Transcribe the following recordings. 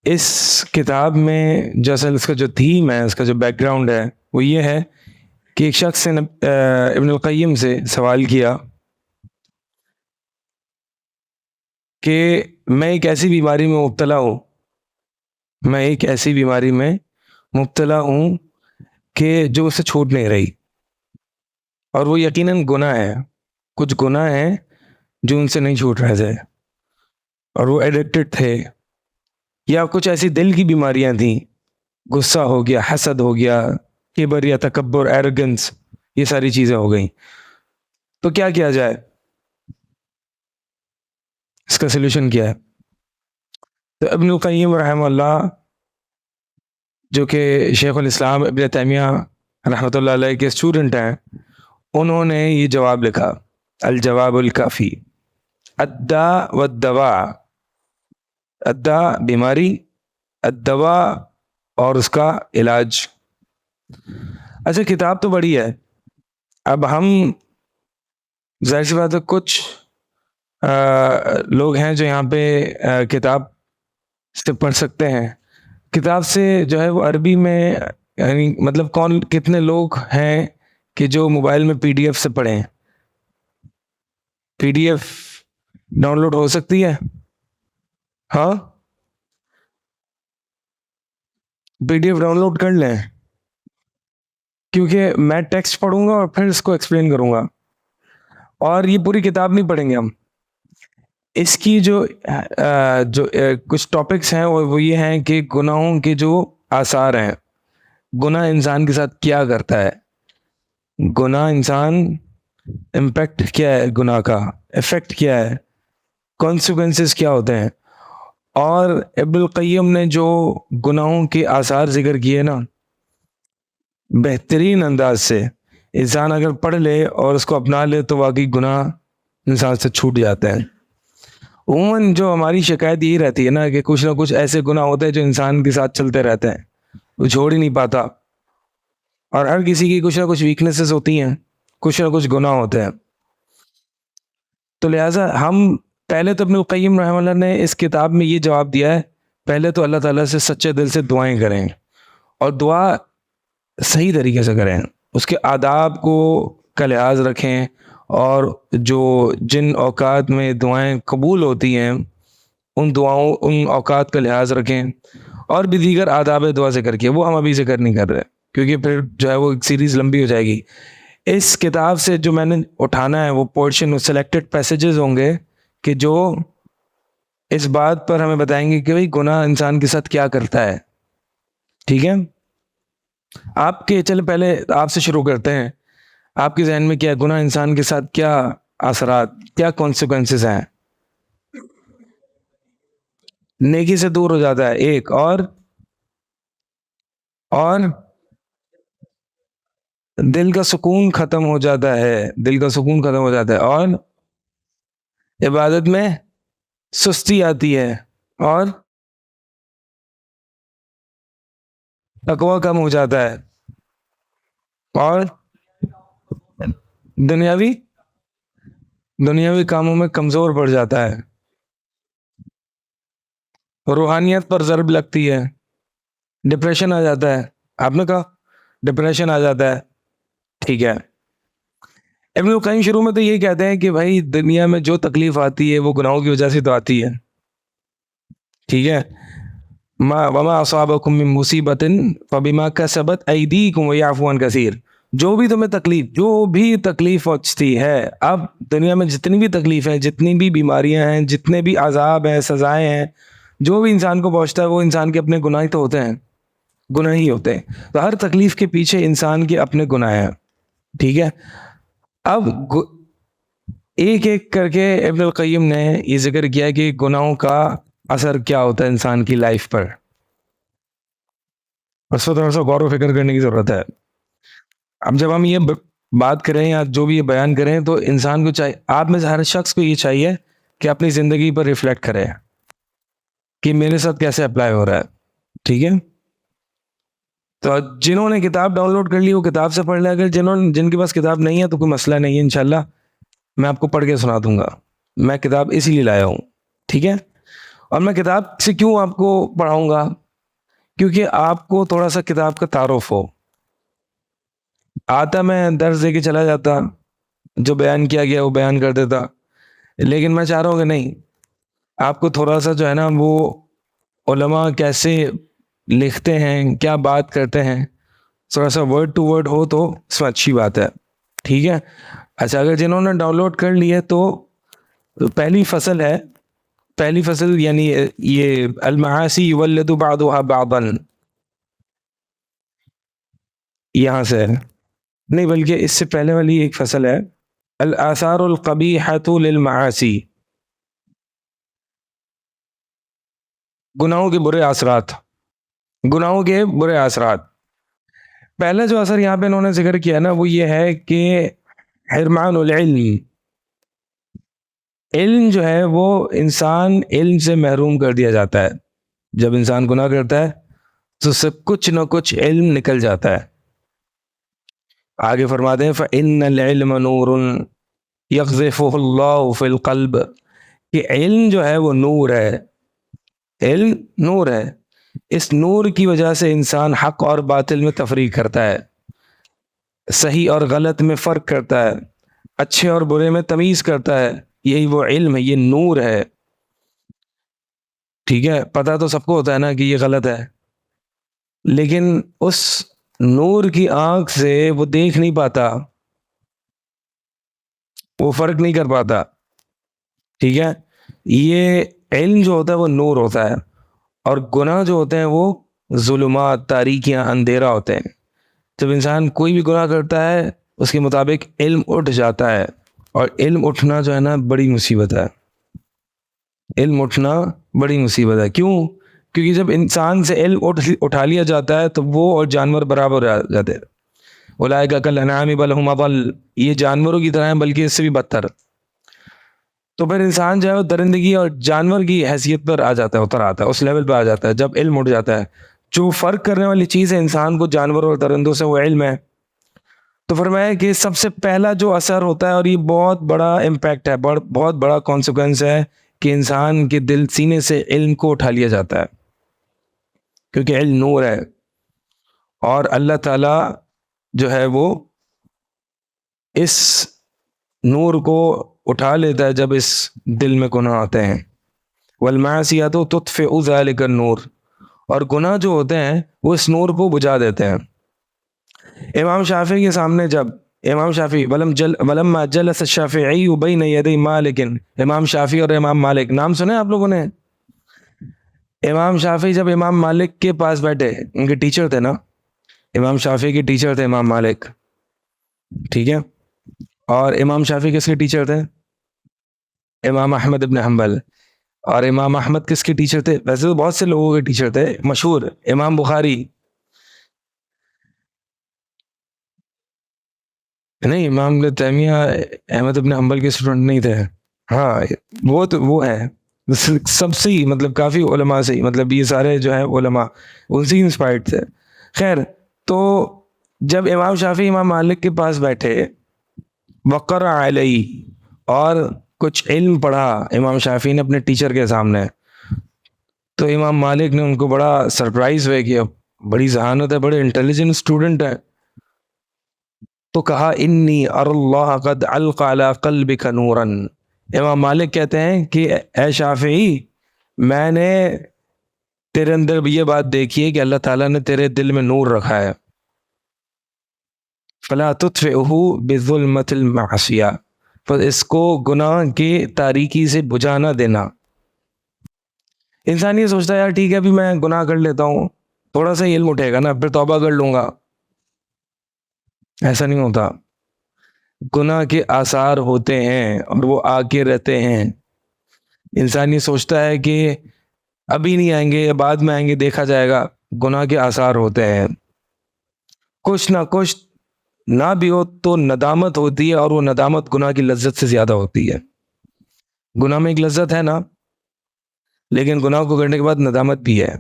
اس کتاب میں جو اصل اس کا جو تھیم ہے، اس کا جو بیک گراؤنڈ ہے وہ یہ ہے کہ ایک شخص نے ابن القیم سے سوال کیا کہ میں ایک ایسی بیماری میں مبتلا ہوں، کہ جو اسے چھوٹ نہیں رہی، اور وہ یقیناً گناہ ہے، کچھ گناہ ہیں جو ان سے نہیں چھوٹ رہے تھے، اور وہ ایڈکٹڈ تھے، یا کچھ ایسی دل کی بیماریاں تھیں، غصہ ہو گیا، حسد ہو گیا، کبر یا تکبر، ایروگنس، یہ ساری چیزیں ہو گئیں. تو کیا کیا جائے؟ اس کا سلوشن کیا ہے؟ تو ابن القیم رحمہ اللہ، جو کہ شیخ الاسلام ابن تیمیہ رحمۃ اللہ علیہ کے اسٹوڈنٹ ہیں، انہوں نے یہ جواب لکھا، الجواب الکافی. الداء والدواء، الداء بیماری، الدواء اور اس کا علاج. اچھا، کتاب تو بڑی ہے. اب ہم ظاہر سی بات ہے کچھ لوگ ہیں جو یہاں پہ کتاب سے پڑھ سکتے ہیں. کتاب سے جو ہے وہ عربی میں، یعنی مطلب کتنے لوگ ہیں کہ جو موبائل میں پی ڈی ایف سے پڑھیں؟ P D F download ہو سکتی ہے؟ ہاں، P D F download کر لیں، کیونکہ میں ٹیکسٹ پڑھوں گا اور پھر اس کو ایکسپلین کروں گا، اور یہ پوری کتاب نہیں پڑھیں گے ہم. اس کی جو کچھ ٹاپکس ہیں وہ یہ ہیں کہ گناہوں کے جو آثار ہیں، گناہ انسان کے ساتھ کیا کرتا ہے، گناہ انسان، امپیکٹ کیا ہے گناہ کا، افیکٹ کیا ہے، کانسیکوینسز کیا ہوتے ہیں. اور ابن القیم نے جو گناہوں کے آثار ذکر کیے نا، بہترین انداز سے انسان اگر پڑھ لے اور اس کو اپنا لے تو واقعی گناہ انسان سے چھوٹ جاتے ہیں. عموماً جو ہماری شکایت یہی رہتی ہے نا کہ کچھ نہ کچھ ایسے گناہ ہوتے ہیں جو انسان کے ساتھ چلتے رہتے ہیں، وہ چھوڑ ہی نہیں پاتا، اور ہر کسی کی کچھ نہ کچھ ویکنیسز ہوتی ہیں، کچھ نہ کچھ گناہ ہوتے ہیں. تو لہٰذا ہم پہلے تو ابن القیم رحمہ اللہ نے اس کتاب میں یہ جواب دیا ہے، پہلے تو اللہ تعالیٰ سے سچے دل سے دعائیں کریں، اور دعا صحیح طریقے سے کریں، اس کے آداب کا لحاظ رکھیں، اور جن اوقات میں دعائیں قبول ہوتی ہیں ان اوقات کا لحاظ رکھیں، اور بھی دیگر آداب دعا ذکر کیے، وہ ہم ابھی ذکر نہیں کر رہے کیونکہ پھر جو ہے وہ ایک سیریز لمبی ہو جائے گی. اس کتاب سے جو میں نے اٹھانا ہے وہ پورشن، سلیکٹڈ پیسیجز ہوں گے کہ جو اس بات پر ہمیں بتائیں گے کہ بھئی گناہ انسان کے ساتھ کیا کرتا ہے. ٹھیک ہے، چلے پہلے آپ سے شروع کرتے ہیں. آپ کے ذہن میں کیا گناہ انسان کے ساتھ کیا اثرات، کیا کانسیکوینسز ہیں؟ نیکی سے دور ہو جاتا ہے ایک، اور دل کا سکون ختم ہو جاتا ہے، اور عبادت میں سستی آتی ہے، اور تقوی کم ہو جاتا ہے، اور دنیاوی کاموں میں کمزور پڑ جاتا ہے، روحانیت پر ضرب لگتی ہے، ڈپریشن آ جاتا ہے. آپ نے کہا ڈپریشن آ جاتا ہے. ٹھیک ہے، ابن القیم شروع میں تو یہی کہتے ہیں کہ بھائی دنیا میں جو تکلیف آتی ہے وہ گناہوں کی وجہ سے تو آتی ہے. ٹھیک ہے، وما اصابکم من مصیبت فبما کسبت ایدیکم ویعفو عن کثیر. جو بھی تمہیں تکلیف پہنچتی ہے، اب دنیا میں جتنی بھی تکلیف ہیں، جتنی بھی بیماریاں ہیں، جتنے بھی عذاب ہیں، سزائیں ہیں، جو بھی انسان کو پہنچتا ہے وہ انسان کے اپنے گناہ تو ہوتے ہیں، گناہ ہی ہوتے ہیں. تو ہر تکلیف کے پیچھے انسان کے اپنے گناہ ہیں. ٹھیک ہے، اب ایک ایک کر کے ابن القیم نے یہ ذکر کیا کہ گناہوں کا اثر کیا ہوتا ہے انسان کی لائف پر. اس پر تھوڑا سا غور و فکر کرنے کی ضرورت ہے. اب جب ہم یہ بات کریں یا جو بھی یہ بیان کریں تو انسان کو چاہیے، آپ میں سے ہر شخص کو یہ چاہیے کہ اپنی زندگی پر ریفلیکٹ کرے کہ میرے ساتھ کیسے اپلائی ہو رہا ہے. ٹھیک ہے، تو جنہوں نے کتاب ڈاؤن لوڈ کر لی وہ کتاب سے پڑھ لیں، اگر جن کے پاس کتاب نہیں ہے تو کوئی مسئلہ نہیں ہے، انشاءاللہ میں آپ کو پڑھ کے سنا دوں گا. میں کتاب اسی لیے لایا ہوں. ٹھیک ہے، اور میں کتاب سے کیوں آپ کو پڑھاؤں گا؟ کیونکہ آپ کو تھوڑا سا کتاب کا تعارف ہو. آتا میں درس دے کے چلا جاتا, جو بیان کیا گیا وہ بیان کر دیتا, لیکن میں چاہ رہا ہوں کہ نہیں, آپ کو تھوڑا سا جو ہے نا وہ علماء کیسے لکھتے ہیں, کیا بات کرتے ہیں, تھوڑا سا ورڈ ٹو ورڈ ہو تو اس میں اچھی بات ہے. ٹھیک ہے. اچھا, اگر جنہوں نے ڈاؤن لوڈ کر لی ہے تو پہلی فصل ہے, پہلی فصل یعنی یہ المعاصی یولد بعضها بعضا, یہاں سے ہے نہیں بلکہ اس سے پہلے والی ایک فصل ہے, الآثار القبیحۃ للمعاصی, گناہوں کے برے اثرات, گناہوں کے برے اثرات. پہلا جو اثر یہاں پہ انہوں نے ذکر کیا نا وہ یہ ہے کہ حرمان العلم, علم جو ہے وہ انسان علم سے محروم کر دیا جاتا ہے. جب انسان گناہ کرتا ہے تو اس سے کچھ نہ کچھ علم نکل جاتا ہے. آگے فرماتے ہیں فَإِنَّ الْعِلْمَ نُورٌ يَقْذِفُهُ اللَّهُ فِي الْقَلْبِ, کہ علم جو ہے وہ نور ہے, علم نور ہے. اس نور کی وجہ سے انسان حق اور باطل میں تفریق کرتا ہے, صحیح اور غلط میں فرق کرتا ہے, اچھے اور برے میں تمیز کرتا ہے. یہی وہ علم ہے, یہ نور ہے. ٹھیک ہے, پتہ تو سب کو ہوتا ہے نا کہ یہ غلط ہے, لیکن اس نور کی آنکھ سے وہ دیکھ نہیں پاتا, وہ فرق نہیں کر پاتا. ٹھیک ہے, یہ علم جو ہوتا ہے وہ نور ہوتا ہے, اور گناہ جو ہوتے ہیں وہ ظلمات, تاریکیاں, اندھیرا ہوتے ہیں. جب انسان کوئی بھی گناہ کرتا ہے اس کے مطابق علم اٹھ جاتا ہے, اور علم اٹھنا جو ہے نا بڑی مصیبت ہے, علم اٹھنا بڑی مصیبت ہے. کیوں؟ کیونکہ جب انسان سے علم اٹھا لیا جاتا ہے تو وہ اور جانور برابر ہو جاتے ہیں. اولئک کالانعام بل هم اضل, یہ جانوروں کی طرح ہیں بلکہ اس سے بھی بدتر. تو پھر انسان جو ہے وہ درندگی اور جانور کی حیثیت پر آ جاتا ہے, اتر آتا ہے, اس لیول پہ آ جاتا ہے جب علم اٹھ جاتا ہے. جو فرق کرنے والی چیز ہے انسان کو جانوروں اور درندوں سے وہ علم ہے. تو فرمایا کہ سب سے پہلا جو اثر ہوتا ہے, اور یہ بہت بڑا امپیکٹ ہے, بہت بڑا کانسیکوینس ہے, کہ انسان کے دل سینے سے علم کو اٹھا لیا جاتا ہے, کیونکہ علم نور ہے. اور اللہ تعالی جو ہے وہ اس نور کو اٹھا لیتا ہے جب اس دل میں گناہ آتے ہیں. والمعصیۃ تطفئ ذلک النور, اور گناہ جو ہوتے ہیں وہ اس نور کو بجھا دیتے ہیں. امام شافعی کے سامنے جب امام شافعی ولما جلس الشافعی بین یدی مالک, امام شافعی اور امام مالک نام سنے آپ لوگوں نے؟ امام شافعی جب امام مالک کے پاس بیٹھے, ان کے ٹیچر تھے نا, امام شافعی کے ٹیچر تھے امام مالک. ٹھیک ہے, اور امام شافعی کس کے ٹیچر تھے؟ امام احمد ابن حنبل. اور امام احمد کس کے ٹیچر تھے؟ ویسے تو بہت سے لوگوں کے ٹیچر تھے مشہور, امام بخاری. نہیں, امام ابن تیمیہ احمد ابن حنبل کے اسٹوڈنٹ نہیں تھے. ہاں, وہ تو وہ ہے سب سے ہی, مطلب کافی علماء سے ہی, مطلب یہ سارے جو ہے علماء ان سے ہی انسپائرڈ تھے. خیر, تو جب امام شافعی امام مالک کے پاس بیٹھے, وقرأ علیہ, اور کچھ علم پڑھا امام شافعی نے اپنے ٹیچر کے سامنے, تو امام مالک نے ان کو بڑا سرپرائز ہوئے کہ بڑی ذہانت ہے, بڑے انٹیلیجنٹ اسٹوڈنٹ ہے. تو کہا انی اری اللہ قد القى علی قلبک نورا, امام مالک کہتے ہیں کہ اے شافعی, میں نے تیرے اندر یہ بات دیکھی ہے کہ اللہ تعالیٰ نے تیرے دل میں نور رکھا ہے. فلا تطفئہ بظلمۃ المعصیہ, پر اس کو گناہ کی تاریکی سے بجھا نہ دینا. انسان یہ سوچتا ہے یار ٹھیک ہے ابھی میں گناہ کر لیتا ہوں, تھوڑا سا علم اٹھے گا نا پھر توبہ کر لوں گا. ایسا نہیں ہوتا. گناہ کے آثار ہوتے ہیں اور وہ آگے رہتے ہیں. انسان یہ سوچتا ہے کہ ابھی نہیں آئیں گے یا بعد میں آئیں گے, دیکھا جائے گا. گناہ کے آثار ہوتے ہیں, کچھ نہ کچھ نہ بھی ہو تو ندامت ہوتی ہے, اور وہ ندامت گناہ کی لذت سے زیادہ ہوتی ہے. گناہ میں ایک لذت ہے نا, لیکن گناہ کو کرنے کے بعد ندامت بھی ہے.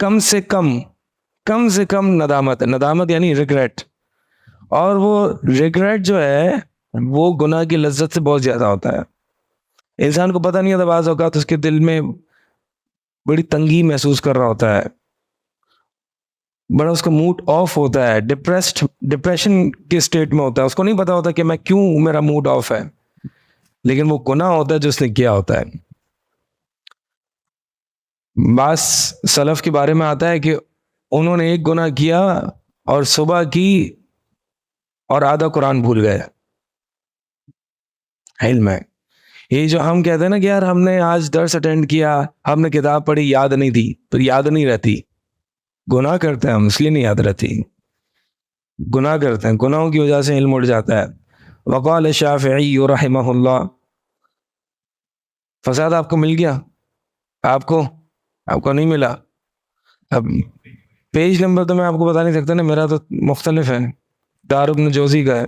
کم سے کم ندامت ہے, ندامت یعنی ریگریٹ. اور وہ ریگریٹ جو ہے وہ گناہ کی لذت سے بہت زیادہ ہوتا ہے. انسان کو پتہ نہیں ہوتا بعض اوقات اس کے دل میں بڑی تنگی محسوس کر رہا ہوتا ہے, بڑا اس کا موڈ آف ہوتا ہے, ڈپریشن کے اسٹیٹ میں ہوتا ہے, اس کو نہیں پتا ہوتا کہ میں کیوں میرا موڈ آف ہے, لیکن وہ گناہ ہوتا ہے جو اس نے کیا ہوتا ہے. بعض سلف کے بارے میں آتا ہے کہ انہوں نے ایک گناہ کیا اور صبح کی اور آدھا قرآن بھول گئے. علم ہے یہ جو ہم کہتے ہیں نا کہ یار ہم نے آج درس اٹینڈ کیا, ہم نے کتاب پڑھی, یاد نہیں تھی, تو یاد نہیں رہتی. گناہ کرتے ہیں ہم اس لیے نہیں یاد رہتی, گناہ کرتے ہیں, گناہوں کی وجہ سے علم اڑ جاتا ہے. وقال الشافعی رحمہ اللہ, فساد آپ کو مل گیا, آپ کو نہیں ملا. اب پیج نمبر تو میں آپ کو بتا نہیں سکتا نا, میرا تو مختلف ہے, دار ابن جوزی کا ہے.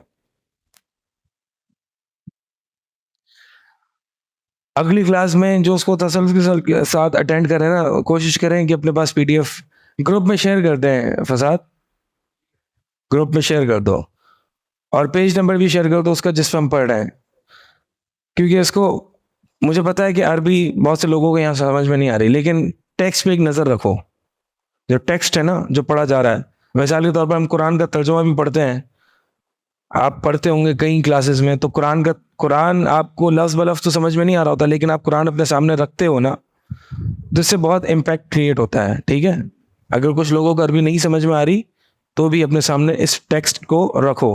اگلی کلاس میں جو اس کو تسلسل کے ساتھ اٹینڈ کریں نا, کوشش کریں کہ اپنے پاس پی ڈی ایف گروپ میں شیئر کر دیں. فساد گروپ میں شیئر کر دو, اور پیج نمبر بھی شیئر کر دو اس کا جس پہ ہم پڑھ رہے ہیں, کیونکہ اس کو مجھے پتا ہے کہ عربی بہت سے لوگوں کو یہاں سمجھ میں نہیں آ رہی, لیکن ٹیکسٹ پہ ایک نظر رکھو. جو ٹیکسٹ ہے نا جو پڑھا جا رہا ہے, مثال کے طور پر ہم قرآن کا ترجمہ بھی پڑھتے ہیں, آپ پڑھتے ہوں گے کئی کلاسز میں, تو قرآن آپ کو لفظ بلفظ تو سمجھ میں نہیں آ رہا ہوتا, لیکن آپ قرآن اپنے سامنے رکھتے ہو نا, جس سے بہت امپیکٹ کریٹ ہوتا ہے. ٹھیک ہے, اگر کچھ لوگوں کو عربی نہیں سمجھ میں آ رہی تو بھی اپنے سامنے اس ٹیکسٹ کو رکھو.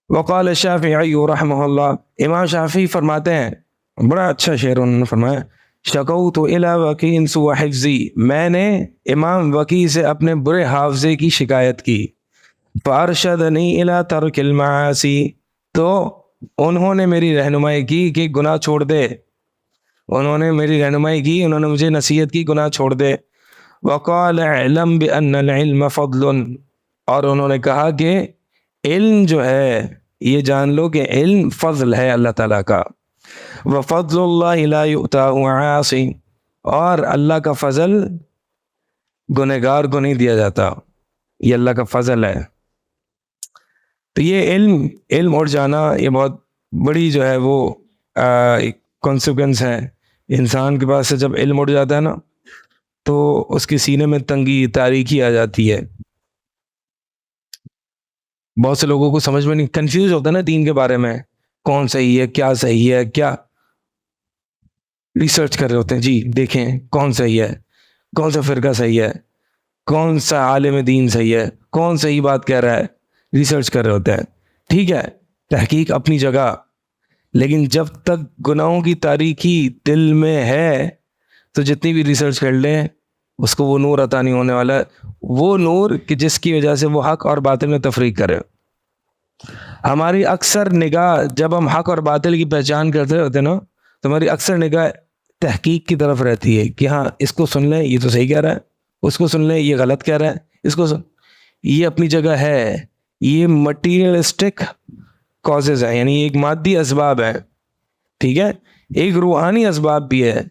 وقال الشافعی رحمہ اللہ, امام شافعی فرماتے ہیں, بڑا اچھا شعر انہوں نے فرمایا, شکوت الی وکیع سوء حفظی, میں نے امام وکیع سے اپنے برے حافظے کی شکایت کی. فارشدنی الی ترک المعاصی, تو انہوں نے میری رہنمائی کی کہ گناہ چھوڑ دے, انہوں نے میری رہنمائی کی, انہوں نے مجھے نصیحت کی گناہ چھوڑ دے. وقال اعلم بان العلم فضل, اور انہوں نے کہا کہ علم جو ہے یہ جان لو کہ علم فضل ہے اللہ تعالیٰ کا. وفضل اللہ لا یؤتاہ عاصی, اور اللہ کا فضل گنہگار کو نہیں دیا جاتا, یہ اللہ کا فضل ہے. تو یہ علم اڑ جانا یہ بہت بڑی جو ہے وہ کانسیکوینس ہے. انسان کے پاس سے جب علم اڑ جاتا ہے نا تو اس کے سینے میں تنگی تاریکی آ جاتی ہے. بہت سے لوگوں کو سمجھ میں نہیں, کنفیوز ہوتا ہے نا دین کے بارے میں, کون صحیح ہے کیا صحیح ہے, کیا ریسرچ کر رہے ہوتے ہیں, جی دیکھیں کون صحیح ہے, کون سا فرقہ صحیح ہے, کون سا عالم دین صحیح ہے, کون صحیح بات کہہ رہا ہے, ریسرچ کر رہے ہوتے ہیں. ٹھیک ہے, تحقیق اپنی جگہ, لیکن جب تک گناہوں کی تاریکی دل میں ہے تو جتنی بھی ریسرچ کر لیں اس کو وہ نور عطا نہیں ہونے والا ہے, وہ نور کہ جس کی وجہ سے وہ حق اور باطل میں تفریق کرے. ہماری اکثر نگاہ جب ہم حق اور باطل کی پہچان کرتے ہوتے ہیں نا, تو ہماری اکثر نگاہ تحقیق کی طرف رہتی ہے کہ ہاں اس کو سن لیں یہ تو صحیح کہہ رہا ہے, اس کو سن لیں یہ غلط کہہ رہا ہے, اس کو یہ اپنی جگہ ہے. یہ مٹیریلسٹک کازز ہیں, یعنی ایک مادی اسباب ہے. ٹھیک ہے, ایک روحانی اسباب بھی ہے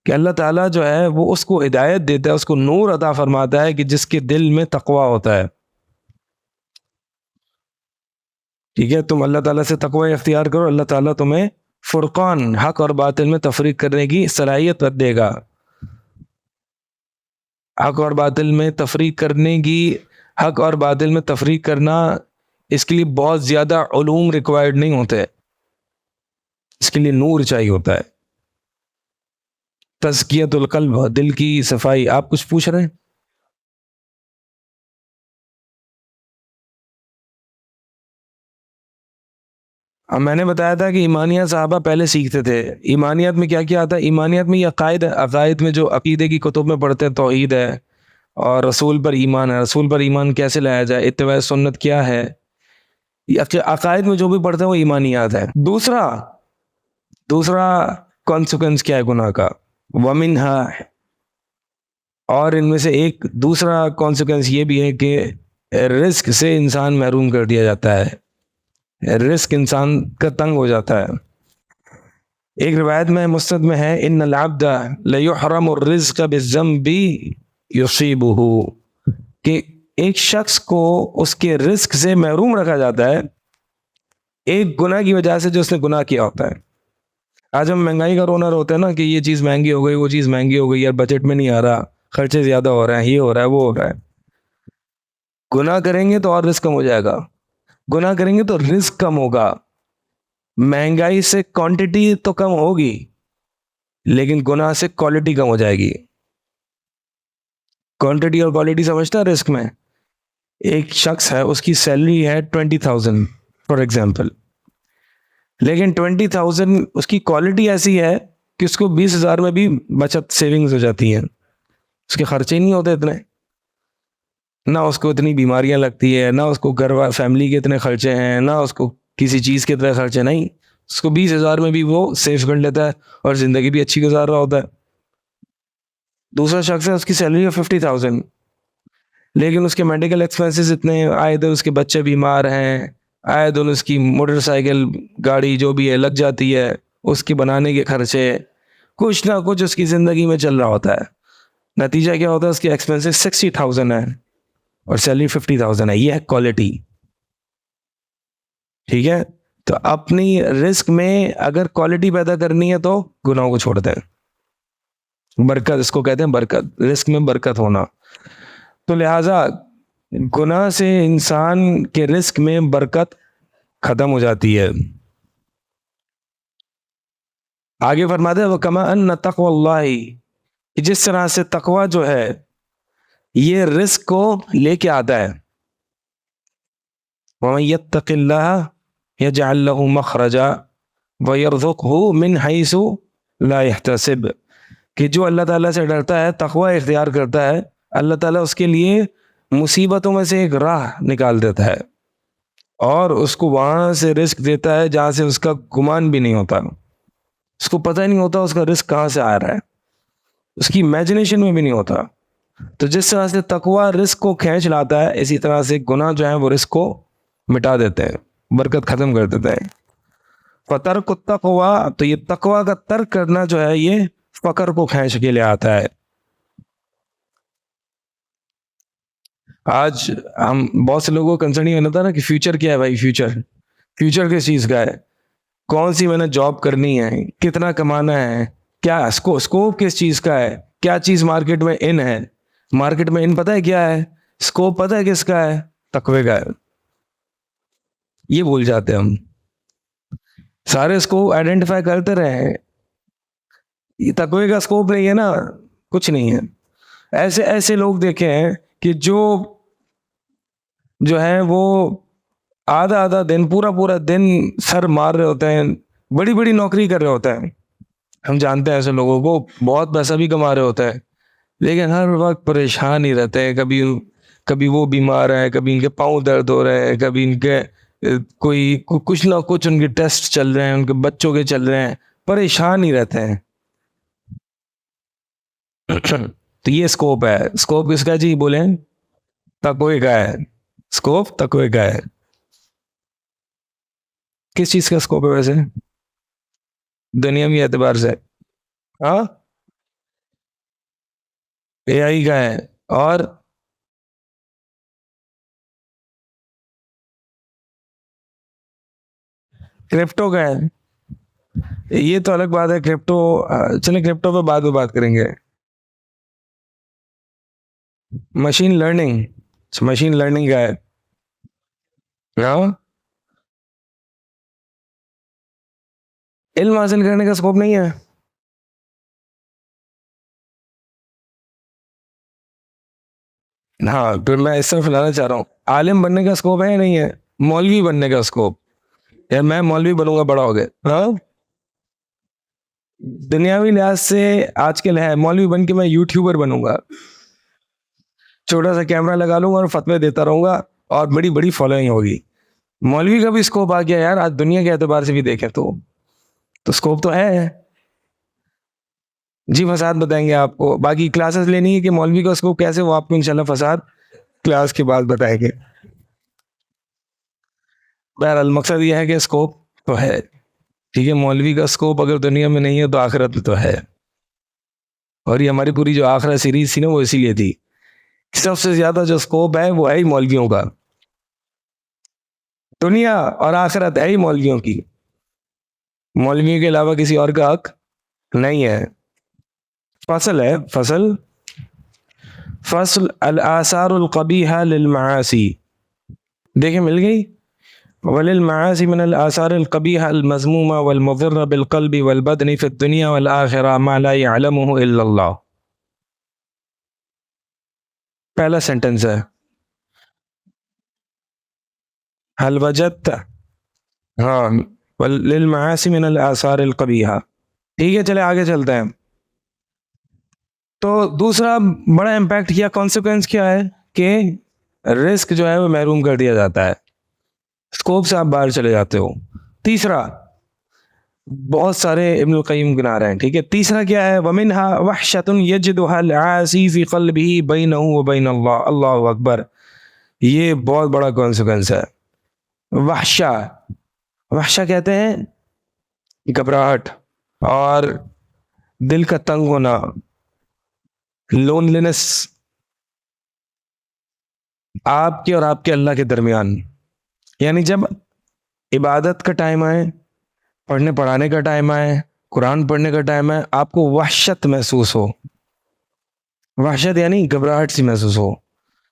کہ اللہ تعالیٰ جو ہے وہ اس کو ہدایت دیتا ہے, اس کو نور عطا فرماتا ہے کہ جس کے دل میں تقویٰ ہوتا ہے. ٹھیک ہے, تم اللہ تعالیٰ سے تقوی اختیار کرو, اللہ تعالیٰ تمہیں فرقان حق اور باطل میں تفریق کرنے کی صلاحیت دے گا. حق اور باطل میں تفریق کرنے کی, حق اور باطل میں تفریق کرنا, اس کے لیے بہت زیادہ علوم ریکوائرڈ نہیں ہوتے, اس کے لیے نور چاہیے ہوتا ہے. تزکیت القلب, دل کی صفائی. آپ کچھ پوچھ رہے ہیں؟ میں نے بتایا تھا کہ ایمانیات صحابہ پہلے سیکھتے تھے. ایمانیات میں کیا کیا آتا ہے؟ ایمانیات میں یہ عقائد میں جو عقیدے کی کتب میں پڑھتے ہیں, توحید ہے اور رسول پر ایمان ہے. رسول پر ایمان کیسے لایا جائے, اتباع سنت کیا ہے, یہ عقائد میں جو بھی پڑھتے ہیں وہ ایمانیات ہے. دوسرا کانسیکوینس کیا ہے گناہ کا؟ ومنہا, اور ان میں سے ایک دوسرا کانسیکوینس یہ بھی ہے کہ رزق سے انسان محروم کر دیا جاتا ہے, رزق انسان کا تنگ ہو جاتا ہے. ایک روایت میں مسند میں ہے, ان العبد لیحرم الرزق بالذنب یصیبہ, کہ ایک شخص کو اس کے رزق سے محروم رکھا جاتا ہے ایک گناہ کی وجہ سے جو اس نے گناہ کیا ہوتا ہے. آج ہم مہنگائی کا رونا روتے ہیں نا کہ یہ چیز مہنگی ہو گئی، وہ چیز مہنگی ہو گئی، یار بجٹ میں نہیں آ رہا، خرچے زیادہ ہو رہے ہیں، یہ ہو رہا ہے، وہ ہو رہا ہے. گناہ کریں گے تو اور رزق کم ہو جائے گا. گناہ کریں گے تو رزق کم ہوگا. مہنگائی سے کوانٹٹی تو کم ہوگی لیکن گناہ سے کوالٹی کم ہو جائے گی. کوانٹٹی اور کوالٹی سمجھتا ہے رسک میں. ایک شخص ہے، اس کی سیلری ہے 20,000 فار ایگزامپل، لیکن 20,000 اس کی کوالٹی ایسی ہے کہ اس کو 20,000 میں بھی بچت سیونگز ہو جاتی ہیں. اس کے خرچے نہیں ہوتے اتنے، نہ اس کو اتنی بیماریاں لگتی ہے، نہ اس کو گھر فیملی کے اتنے خرچے ہیں، نہ اس کو کسی چیز کے اتنے خرچے نہیں. اس کو 20,000 میں بھی وہ سیو کر لیتا ہے اور زندگی بھی اچھی گزار رہا ہوتا ہے. دوسرا شخص ہے، اس کی سیلری ہے 50,000 لیکن اس کے میڈیکل ایکسپینسز اتنے، آئے دن اس کے بچے بیمار ہیں، آئے دن اس کی موٹر سائیکل گاڑی جو بھی ہے لگ جاتی ہے، اس کے بنانے کے خرچے، کچھ نہ کچھ اس کی زندگی میں چل رہا ہوتا ہے. نتیجہ کیا ہوتا ہے؟ اس کے ایکسپینسز 60,000 ہے اور سیلری 50,000 ہے. یہ ہے کوالٹی. ٹھیک ہے، تو اپنی رزق میں اگر کوالٹی پیدا کرنی ہے تو گناہوں کو چھوڑ دیں. برکت اس کو کہتے ہیں، برکت، رزق میں برکت ہونا. تو لہٰذا گناہ سے انسان کے رزق میں برکت ختم ہو جاتی ہے. آگے فرماتے ہیں وَكَمَا أَنَّ تَقْوَى اللَّهِ، جس طرح سے تقوی جو ہے یہ رزق کو لے کے آتا ہے. وَمَن يَتَّقِ اللَّهَ يَجْعَل لَّهُ مَخْرَجًا وَيَرْزُقْهُ مِنْ حَيْثُ لَا يَحْتَسِبُ، کہ جو اللہ تعالیٰ سے ڈرتا ہے، تقوی اختیار کرتا ہے، اللہ تعالیٰ اس کے لیے مصیبتوں میں سے ایک راہ نکال دیتا ہے اور اس کو وہاں سے رزق دیتا ہے جہاں سے اس کا گمان بھی نہیں ہوتا. اس کو پتہ ہی نہیں ہوتا اس کا رزق کہاں سے آ رہا ہے، اس کی امیجنیشن میں بھی نہیں ہوتا. تو جس طرح سے تقوی رزق کو کھینچ لاتا ہے، اسی طرح سے گناہ جو ہیں وہ رزق کو مٹا دیتے ہیں، برکت ختم کر دیتے ہیں. فترک التقوی، تو یہ تقوی کا ترک کرنا جو ہے یہ فقر کو کھینچ کے لے آتا ہے. آج ہم بہت سے لوگوں کو کنسرن یہ ہوتا ہے نا کہ فیوچر کیا ہے بھائی، فیوچر کس چیز کا ہے، کون سی میں نے جاب کرنی ہے، کتنا کمانا ہے، کیا اسکوپ کس چیز کا ہے، کیا چیز مارکیٹ میں ان ہے. مارکیٹ میں ان پتہ ہے کیا ہے، اسکوپ پتہ ہے کس کا ہے، تقوی کا ہے. یہ بھول جاتے ہیں ہم. سارے اسکوپ آئیڈینٹیفائی کرتے رہے، یہ تقوی کا اسکوپ نہیں ہے نا، کچھ نہیں ہے. ایسے ایسے لوگ دیکھے ہیں کہ جو ہے وہ آدھا آدھا دن، پورا دن سر مار رہے ہوتے ہیں، بڑی بڑی نوکری کر رہے ہوتے ہیں. ہم جانتے ہیں ایسے لوگوں کو، بہت پیسہ بھی کما رہے ہوتے ہیں لیکن ہر وقت پریشان ہی رہتے ہیں. کبھی وہ بیمار ہیں، کبھی ان کے پاؤں درد ہو رہے ہیں، کبھی ان کے کچھ نہ کچھ ان کے ٹیسٹ چل رہے ہیں، ان کے بچوں کے چل رہے ہیں، پریشان ہی رہتے ہیں. تو یہ اسکوپ ہے. اسکوپ کس کا جی بولیں؟ تقوی کا ہے. اسکوپ تقوی کا ہے. کس چیز کا اسکوپ ہے ویسے دنیاوی اعتبار سے؟ ہاں، اے آئی کا ہے. اور کرپٹو کا ہے. یہ تو الگ بات ہے، کرپٹو چلیں کرپٹو پہ بعد میں بات کریں گے. مشین لرننگ کا ہے. ہاں، علم حاصل کرنے کا اسکوپ نہیں ہے. ہاں، پھر میں اس طرف لانا چاہ رہا ہوں، عالم بننے کا اسکوپ ہے یا نہیں ہے؟ مولوی بننے کا اسکوپ، یا میں مولوی بنوں گا بڑا ہو گیا؟ ہاں، دنیاوی لحاظ سے آج کل ہے، مولوی بن کے میں یوٹیوبر بنوں گا، چھوٹا سا کیمرہ لگا لوں گا اور فتوے دیتا رہوں گا اور بڑی بڑی فالوئنگ ہوگی. مولوی کا بھی اسکوپ آ گیا یار، آج دنیا کے اعتبار سے بھی دیکھیں تو اسکوپ تو ہے. جی فساد بتائیں گے آپ کو، باقی کلاسز لینی ہے کہ مولوی کا اسکوپ کیسے، وہ آپ کو انشاءاللہ فساد کلاس کے بعد بتائیں گے. بہرحال مقصد یہ ہے کہ اسکوپ تو ہے. ٹھیک ہے، مولوی کا اسکوپ اگر دنیا میں نہیں ہے تو آخرت میں تو ہے. اور یہ ہماری پوری جو آخرت سیریز تھی نا وہ اسی لیے تھی. سب سے زیادہ جو اسکوپ ہے وہ ہے ہی مولویوں کا. دنیا اور آخرت ہے ہی مولویوں کی. مولویوں کے علاوہ کسی اور کا حق نہیں ہے. فصل ہے فصل. فصل الآثار القبیحہ للمعاصی. دیکھیں مل گئی. وللمعاصی من الآثار القبیحہ المذمومہ والمضرہ بالقلب والبدن فی الدنیا والآخرہ ما لا يعلمہ الا اللہ. پہلا سینٹنس ہے حل وجدت. ہاں للمعاصی من الآثار القبیحہ. ٹھیک ہے چلے آگے چلتے ہیں. تو دوسرا بڑا امپیکٹ کیا کانسیکوینس کیا ہے کہ رزق جو ہے وہ محروم کر دیا جاتا ہے, اسکوپ سے آپ باہر چلے جاتے ہو. تیسرا بہت سارے ابن القیم گنا رہے ہیں, ٹھیک ہے. تیسرا کیا ہے وَمِنْهَا وَحْشَةٌ يَجِدُهَا الْعَاصِي فِي قَلْبِهِ بَيْنَهُ وَبَيْنَ اللَّهِ. اللہ اکبر. یہ بہت بڑا کانسیکوینس ہے. وحشہ, وحشہ کہتے ہیں گھبراہٹ اور دل کا تنگ ہونا, لونلینس, آپ کے اور آپ کے اللہ کے درمیان. یعنی جب عبادت کا ٹائم آئے, پڑھنے پڑھانے کا ٹائم آئے, قرآن پڑھنے کا ٹائم آئے, آپ کو وحشت محسوس ہو. وحشت یعنی گھبراہٹ سی محسوس ہو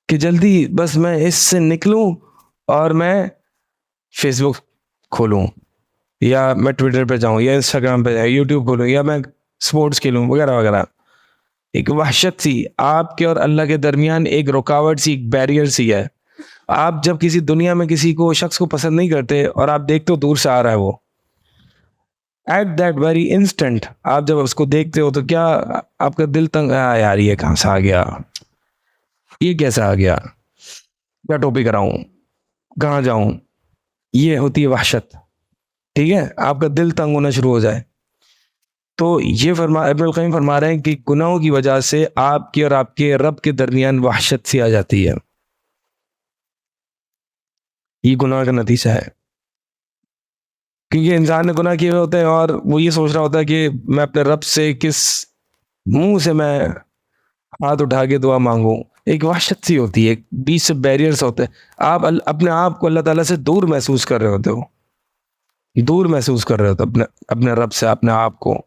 کہ جلدی بس میں اس سے نکلوں اور میں فیس بک کھولوں یا میں ٹویٹر پہ جاؤں یا انسٹاگرام پہ جاؤں, یوٹیوب کھولوں یا میں سپورٹس کھیلوں وغیرہ وغیرہ. ایک وحشت سی آپ کے اور اللہ کے درمیان, ایک رکاوٹ سی, ایک بیریئر سی ہے. آپ جب کسی دنیا میں کسی کو شخص کو پسند نہیں کرتے اور آپ دیکھتے ہو دور سے آ رہا ہے وہ, ایٹ دیٹ ویری انسٹنٹ آپ جب اس کو دیکھتے ہو تو کیا آپ کا دل تنگ, یار یہ کہاں سے آ گیا, یہ کیسے آ گیا, کیا ٹوپی کراؤں, کہاں جاؤں, یہ ہوتی ہے وحشت. ٹھیک ہے, آپ کا دل تنگ ہونا شروع ہو جائے. تو یہ ابن القیم فرما رہے ہیں کہ گناہوں کی وجہ سے آپ کے اور آپ کے رب کے درمیان وحشت سی آ جاتی ہے. یہ گناہ کا نتیجہ ہے, کیونکہ انسان نے گناہ کیے ہوئے ہوتے ہیں اور وہ یہ سوچ رہا ہوتا ہے کہ میں اپنے رب سے کس منہ سے میں ہاتھ اٹھا کے دعا مانگوں. ایک وحشت سی ہوتی ہے, بیچ سے بیریئرز ہوتے ہیں. آپ اپنے آپ کو اللہ تعالیٰ سے دور محسوس کر رہے ہوتے ہو, دور محسوس کر رہے ہوتے اپنے رب سے اپنے آپ کو.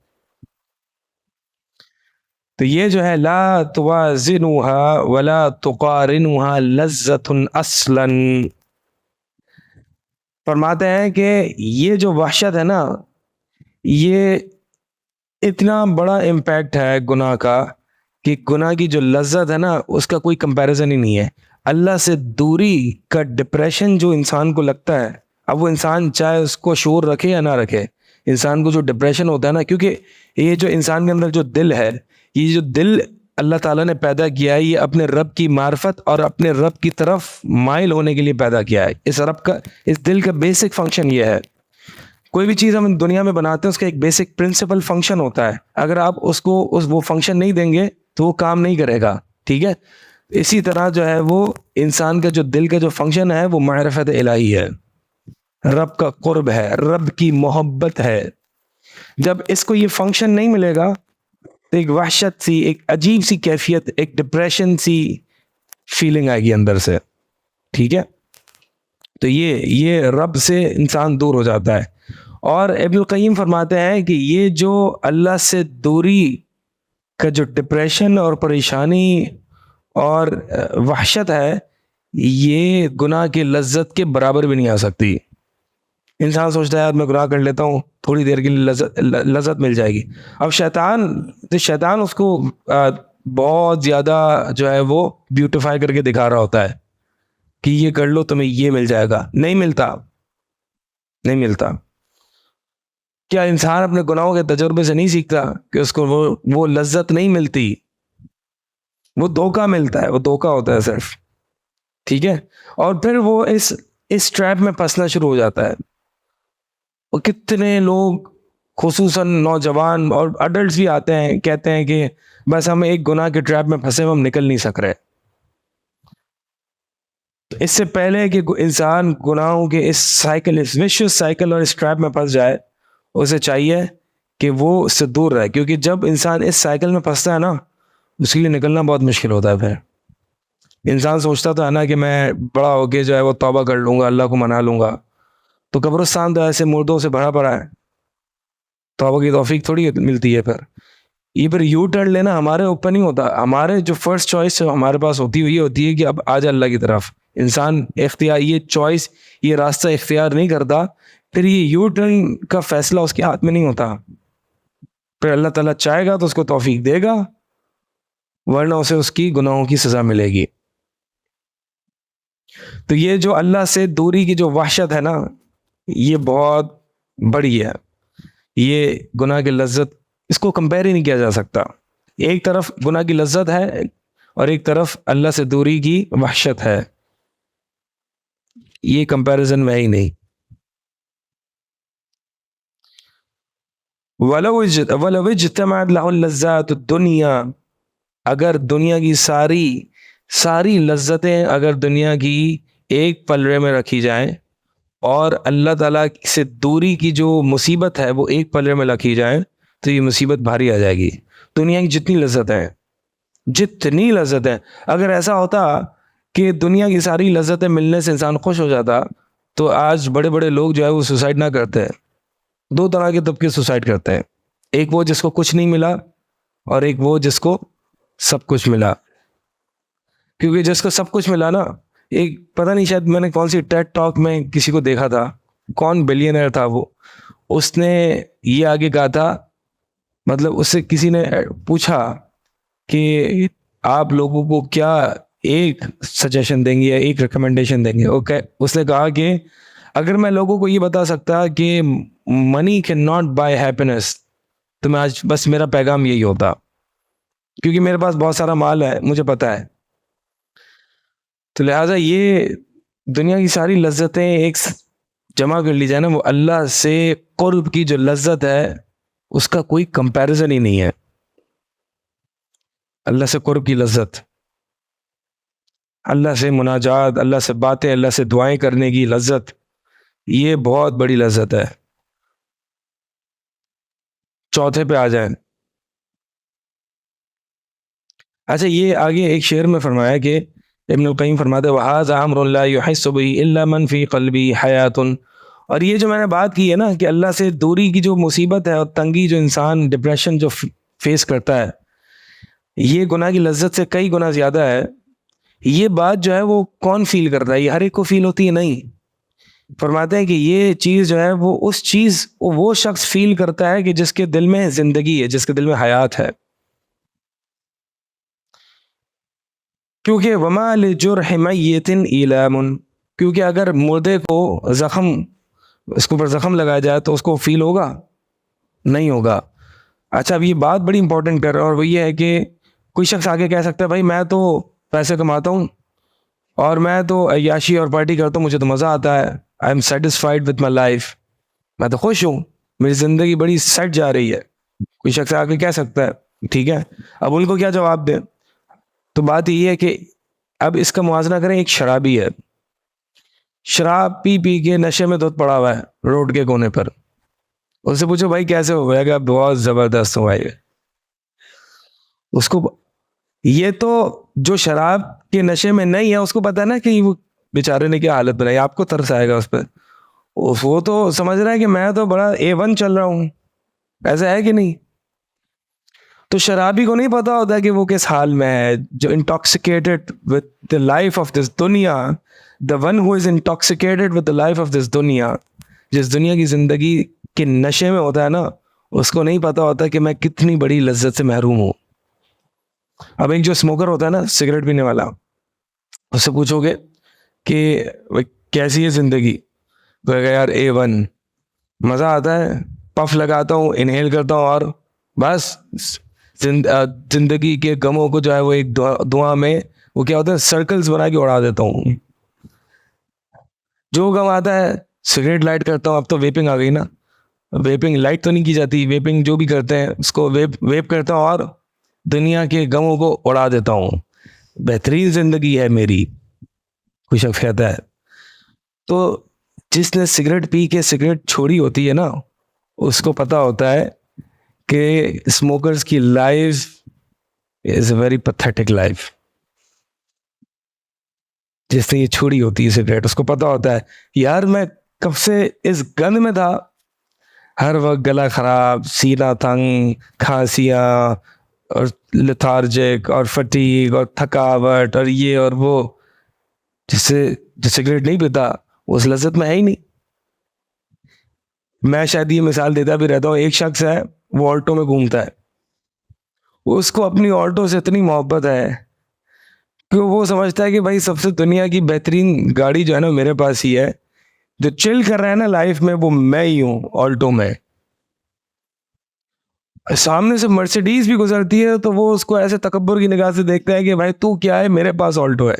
تو یہ جو ہے لا توازنها ولا تقارنها لذة اصلا, فرماتے ہیں کہ یہ جو وحشت ہے نا, یہ اتنا بڑا امپیکٹ ہے گناہ کا کہ گناہ کی جو لذت ہے نا اس کا کوئی کمپیریزن ہی نہیں ہے. اللہ سے دوری کا ڈپریشن جو انسان کو لگتا ہے, اب وہ انسان چاہے اس کو شعور رکھے یا نہ رکھے, انسان کو جو ڈپریشن ہوتا ہے نا, کیونکہ یہ جو انسان کے اندر جو دل ہے, یہ جو دل اللہ تعالیٰ نے پیدا کیا ہے, یہ اپنے رب کی معرفت اور اپنے رب کی طرف مائل ہونے کے لیے پیدا کیا ہے. اس رب کا, اس دل کا بیسک فنکشن یہ ہے. کوئی بھی چیز ہم دنیا میں بناتے ہیں اس کا ایک بیسک پرنسپل فنکشن ہوتا ہے, اگر آپ اس کو وہ فنکشن نہیں دیں گے تو وہ کام نہیں کرے گا. ٹھیک ہے, اسی طرح جو ہے وہ انسان کا جو دل کا جو فنکشن ہے وہ معرفت الہی ہے, رب کا قرب ہے, رب کی محبت ہے. جب اس کو یہ فنکشن نہیں ملے گا تو ایک وحشت سی, ایک عجیب سی کیفیت, ایک ڈپریشن سی فیلنگ آئے گی اندر سے. ٹھیک ہے, تو یہ رب سے انسان دور ہو جاتا ہے. اور ابن القیم فرماتے ہیں کہ یہ جو اللہ سے دوری کا جو ڈپریشن اور پریشانی اور وحشت ہے, یہ گناہ کی لذت کے برابر بھی نہیں آ سکتی. انسان سوچتا ہے یار میں گناہ کر لیتا ہوں, تھوڑی دیر کے لیے لذت مل جائے گی. اب شیطان اس کو بہت زیادہ جو ہے وہ بیوٹیفائی کر کے دکھا رہا ہوتا ہے کہ یہ کر لو تمہیں یہ مل جائے گا. نہیں ملتا, نہیں ملتا. کیا انسان اپنے گناہوں کے تجربے سے نہیں سیکھتا کہ اس کو وہ لذت نہیں ملتی, وہ دھوکہ ملتا ہے, وہ دھوکہ ہوتا ہے صرف. ٹھیک ہے, اور پھر وہ اس ٹریپ میں پھنسنا شروع ہو جاتا ہے. اور کتنے لوگ خصوصاً نوجوان اور اڈلٹس بھی آتے ہیں, کہتے ہیں کہ بس ہم ایک گناہ کے ٹریپ میں پھنسے, ہم نکل نہیں سک رہے. تو اس سے پہلے کہ انسان گناہوں کے اس سائیکل, اس ویشیس سائیکل اور اس ٹریپ میں پھنس جائے, اسے چاہیے کہ وہ اس سے دور رہے. کیونکہ جب انسان اس سائیکل میں پھنستا ہے نا, اس کے لیے نکلنا بہت مشکل ہوتا ہے. پھر انسان سوچتا تھا نا کہ میں بڑا ہو کے جو ہے وہ توبہ کر لوں گا, اللہ کو منا لوں گا, تو قبرستان تو ایسے مردوں سے بھرا پڑا ہے. توبہ کی توفیق تھوڑی ملتی ہے پھر. یہ پھر یو ٹرن لینا ہمارے اوپر نہیں ہوتا. ہمارے جو فرسٹ چوائس ہمارے پاس ہوتی ہے یہ ہوتی ہے کہ اب آ جا اللہ کی طرف. انسان اختیار یہ چوائس یہ راستہ اختیار نہیں کرتا, پھر یہ یو ٹرن کا فیصلہ اس کے ہاتھ میں نہیں ہوتا. پھر اللہ تعالیٰ چاہے گا تو اس کو توفیق دے گا, ورنہ اسے اس کی گناہوں کی سزا ملے گی. تو یہ جو اللہ سے دوری کی جو وحشت ہے نا, یہ بہت بڑی ہے. یہ گناہ کی لذت اس کو کمپیئر ہی نہیں کیا جا سکتا. ایک طرف گناہ کی لذت ہے اور ایک طرف اللہ سے دوری کی وحشت ہے, یہ کمپیریزن میں ہی نہیں. وَلَوْ اجْتَمَعَتْ لَهُ اللَّذَّاتُ الدُّنْيَا, اگر دنیا کی ساری لذتیں اگر دنیا کی ایک پلڑے میں رکھی جائیں, اور اللہ تعالیٰ سے دوری کی جو مصیبت ہے وہ ایک پلڑے میں رکھی جائیں, تو یہ مصیبت بھاری آ جائے گی. دنیا کی جتنی لذتیں اگر ایسا ہوتا کہ دنیا کی ساری لذتیں ملنے سے انسان خوش ہو جاتا, تو آج بڑے بڑے لوگ جو ہے وہ سوسائڈ نہ کرتے. دو طرح کے طبقے سوسائڈ کرتے ہیں, ایک وہ جس کو کچھ نہیں ملا اور ایک وہ جس کو سب کچھ ملا. کیونکہ جس کو سب کچھ ملا نا, ایک پتہ نہیں شاید میں نے کون سی ٹیڈ ٹاک میں کسی کو دیکھا تھا, کون بلینئر تھا وہ, اس نے یہ آگے کہا تھا, مطلب اس سے کسی نے پوچھا کہ آپ لوگوں کو کیا ایک سجیشن دیں گے یا ایک ریکمنڈیشن دیں گے. اوکے, اس نے کہا کہ اگر میں لوگوں کو یہ بتا سکتا کہ money can not by happiness, تو میں آج بس میرا پیغام یہی ہوتا, کیونکہ میرے پاس بہت سارا مال ہے, مجھے پتا ہے. تو لہٰذا یہ دنیا کی ساری لذتیں ایک جمع کر لی جائے نا, وہ اللہ سے قرب کی جو لذت ہے اس کا کوئی کمپیریزن ہی نہیں ہے. اللہ سے قرب کی لذت, اللہ سے مناجات, اللہ سے باتیں, اللہ سے دعائیں کرنے کی لذت, یہ بہت بڑی لذت ہے. چوتھے پہ آ جائیں. اچھا, یہ آگے ایک شعر میں فرمایا کہ ابن القیم فرماتے ہیں وَهَذَا أَمْرٌ لَا يُحِسُّ بِهِ إِلَّا مَنْ فِي قَلْبِهِ حَيَاةٌ. اور یہ جو میں نے بات کی ہے نا کہ اللہ سے دوری کی جو مصیبت ہے اور تنگی جو انسان ڈپریشن جو فیس کرتا ہے, یہ گناہ کی لذت سے کئی گنا زیادہ ہے. یہ بات جو ہے وہ کون فیل کرتا ہے؟ یہ ہر ایک کو فیل ہوتی ہے نہیں. فرماتے ہیں کہ یہ چیز جو ہے وہ شخص فیل کرتا ہے کہ جس کے دل میں زندگی ہے, جس کے دل میں حیات ہے. کیونکہ وما لجرح میت ایلام, کیونکہ اگر مردے کو اس کے اوپر زخم لگایا جائے تو اس کو فیل ہوگا نہیں ہوگا. اچھا, اب یہ بات بڑی امپورٹنٹ کر رہا ہے, اور وہ یہ ہے کہ کوئی شخص آگے کہہ سکتا ہے بھائی میں تو پیسے کماتا ہوں اور میں تو عیاشی اور پارٹی کرتا ہوں, مجھے تو مزہ آتا ہے, I am satisfied with my life, میں تو خوش ہوں, میری زندگی بڑی سیٹ جا رہی ہے. کوئی شخص آگے کہہ سکتا ہے, ٹھیک ہے. اب ان کو کیا جواب دیں؟ تو بات یہ ہے کہ اب اس کا موازنہ کریں, ایک شرابی ہے, شراب پی کے نشے میں دھت پڑا ہوا ہے روڈ کے کونے پر, اس سے پوچھو بھائی کیسے ہو گیا, کہ بہت زبردست ہوا ہے. اس کو یہ تو جو شراب کے نشے میں نہیں ہے اس کو پتا ہے نا کہ وہ بیچارے نے کیا حالت بنائی, آپ کو ترس آئے گا اس پہ. وہ تو سمجھ رہا ہے کہ میں تو بڑا A1 چل رہا ہوں, ایسا ہے کہ نہیں. تو شرابی کو نہیں پتا ہوتا کہ وہ کس حال میں ہے, جو intoxicated with the life of this دنیا, the one who is intoxicated with the life of this دنیا, جس دنیا کی زندگی کے نشے میں ہوتا ہے نا, اس کو نہیں پتا ہوتا کہ میں کتنی بڑی لذت سے محروم ہوں. اب ایک جو اسموکر ہوتا ہے نا, سگریٹ پینے والا, اس سے پوچھو گے کہ کیسی ہے زندگی, تو کہے گا یار A1, مزہ آتا ہے, پف لگاتا ہوں, انہیل کرتا ہوں, اور بس زندگی کے غموں کو جو ہے وہ ایک دعا میں وہ کیا ہوتا ہے سرکلز بنا کے اڑا دیتا ہوں. جو غم آتا ہے سگریٹ لائٹ کرتا ہوں. اب تو ویپنگ آ گئی نا, ویپنگ لائٹ تو نہیں کی جاتی, ویپنگ جو بھی کرتے ہیں اس کو ویپ کرتا ہوں اور دنیا کے غموں کو اڑا دیتا ہوں, بہترین زندگی ہے میری. کوئی شخص کہتا ہے. تو جس نے سگریٹ پی کے سگریٹ چھوڑی ہوتی ہے نا, اس کو پتا ہوتا ہے کہ اسموکرز کی life is a very pathetic life. جس سے یہ چھوڑی ہوتی ہے سگریٹ, اس کو پتا ہوتا ہے یار میں کب سے اس گند میں تھا, ہر وقت گلا خراب, سینہ تنگ, کھانسیاں اور لتھارجک اور فٹیگ اور تھکاوٹ اور یہ اور وہ. جس سے جو سگریٹ نہیں پیتا وہ اس لذت میں ہے ہی نہیں. میں شاید یہ مثال دیتا بھی رہتا ہوں. ایک شخص ہے, وہ آلٹو میں گھومتا ہے, اس کو اپنی آلٹو سے اتنی محبت ہے کہ وہ سمجھتا ہے کہ بھائی سب سے دنیا کی بہترین گاڑی جو ہے نا میرے پاس ہی ہے. جو چل کر رہا ہے نا لائف میں وہ میں ہی ہوں آلٹو میں. سامنے سے مرسیڈیز بھی گزرتی ہے تو وہ اس کو ایسے تکبر کی نگاہ سے دیکھتا ہے کہ بھائی تو کیا ہے, میرے پاس آلٹو ہے.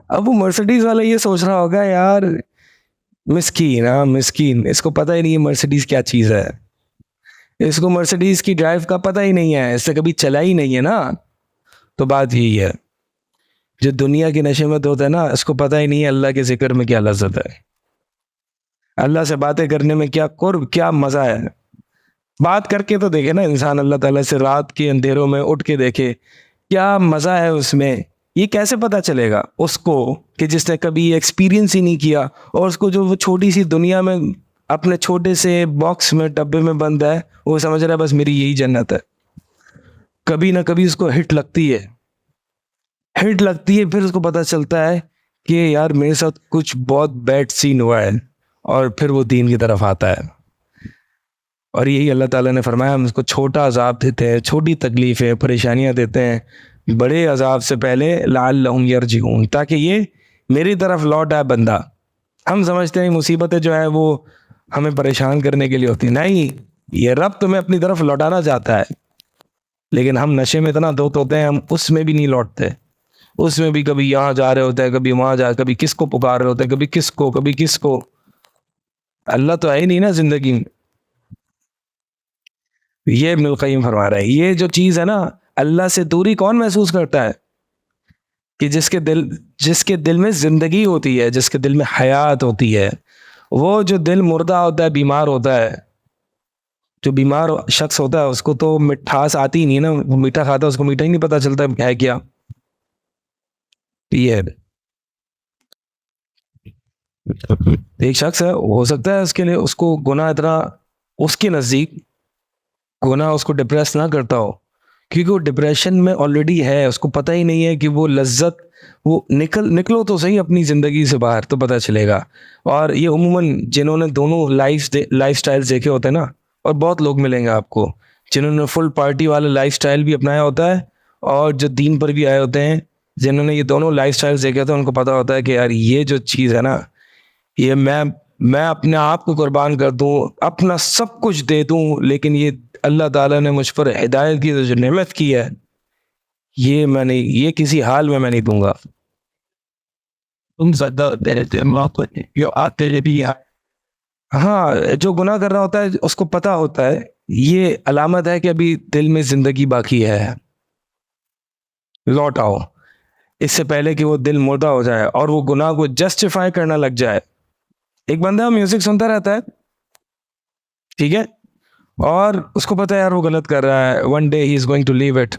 اب وہ مرسیڈیز والا یہ سوچ رہا ہوگا یار مسکین, مسکین, اس کو پتہ ہی نہیں ہے مرسیڈیز کیا چیز ہے, اس کو مرسیڈیز کی ڈرائیو کا پتہ ہی نہیں ہے, اس سے کبھی چلا ہی نہیں ہے نا. تو بات یہی ہے, جو دنیا کے نشے میں ہوتا ہے نا اس کو پتہ ہی نہیں ہے اللہ کے ذکر میں کیا لذت ہے, اللہ سے باتیں کرنے میں کیا قرب, کیا مزہ ہے. بات کر کے تو دیکھے نا انسان اللہ تعالیٰ سے, رات کے اندھیروں میں اٹھ کے دیکھے کیا مزہ ہے اس میں. یہ کیسے پتا چلے گا اس کو کہ جس نے کبھی ایکسپیرینس ہی نہیں کیا, اور اس کو جو وہ چھوٹی سی دنیا میں اپنے چھوٹے سے باکس میں ڈبے میں بند ہے, وہ سمجھ رہا ہے بس میری یہی جنت ہے. کبھی نہ کبھی اس کو ہٹ لگتی ہے, پھر اس کو پتا چلتا ہے کہ یار میرے ساتھ کچھ بہت بیڈ سین ہوا ہے, اور پھر وہ دین کی طرف آتا ہے. اور یہی اللہ تعالیٰ نے فرمایا ہم اس کو چھوٹا عذاب دیتے ہیں, چھوٹی تکلیفیں پریشانیاں دیتے ہیں بڑے عذاب سے پہلے, لعلہم یرجعون, تاکہ یہ میری طرف لوٹ آئے بندہ. ہم سمجھتے ہیں مصیبتیں جو ہیں وہ ہمیں پریشان کرنے کے لیے ہوتی, نہیں, یہ رب تمہیں اپنی طرف لوٹانا چاہتا ہے. لیکن ہم نشے میں اتنا دھوت ہوتے ہیں, ہم اس میں بھی نہیں لوٹتے. اس میں بھی کبھی یہاں جا رہے ہوتے ہیں, کبھی وہاں جا, کبھی کس کو پکار رہے ہوتے ہیں, کبھی کس کو. اللہ تو ہے ہی نہیں نا زندگی میں. یہ ابن القیم فرما رہا ہے, یہ جو چیز ہے نا, اللہ سے دوری کون محسوس کرتا ہے؟ کہ جس کے دل میں زندگی ہوتی ہے, جس کے دل میں حیات ہوتی ہے. وہ جو دل مردہ ہوتا ہے, بیمار ہوتا ہے, جو بیمار شخص ہوتا ہے اس کو تو مٹھاس آتی ہی نہیں نا, وہ میٹھا کھاتا ہے اس کو میٹھا ہی نہیں پتا چلتا ہے کیا. یہ ایک شخص ہے, ہو سکتا ہے اس کے لیے اس کو گناہ اتنا, اس کے نزدیک گناہ اس کو ڈپریس نہ کرتا ہو, کیونکہ وہ ڈپریشن میں آلریڈی ہے, اس کو پتہ ہی نہیں ہے کہ وہ لذت, وہ نکلو تو صحیح اپنی زندگی سے باہر تو پتہ چلے گا. اور یہ عموماً جنہوں نے دونوں لائف سٹائل دیکھے ہوتے ہیں نا, اور بہت لوگ ملیں گے آپ کو جنہوں نے فل پارٹی والا لائف سٹائل بھی اپنایا ہوتا ہے, اور جو دین پر بھی آئے ہوتے ہیں, جنہوں نے یہ دونوں لائف سٹائل دیکھے ہوتے ہیں, ان کو پتہ ہوتا ہے کہ یار یہ جو چیز ہے نا, یہ میں اپنے آپ کو قربان کر دوں, اپنا سب کچھ دے دوں, لیکن یہ اللہ تعالیٰ نے مجھ پر ہدایت کی جو نعمت کی ہے, یہ میں نہیں, یہ کسی حال میں نہیں دوں گا. ہاں, جو گناہ کر رہا ہوتا ہے اس کو پتا ہوتا ہے یہ علامت ہے کہ ابھی دل میں زندگی باقی ہے, لوٹ آؤ, اس سے پہلے کہ وہ دل مردہ ہو جائے اور وہ گناہ کو جسٹیفائی کرنا لگ جائے. ایک بندہ میوزک سنتا رہتا ہے, ٹھیک ہے, اور اس کو پتا ہے یار وہ غلط کر رہا ہے, one day he is going to leave it,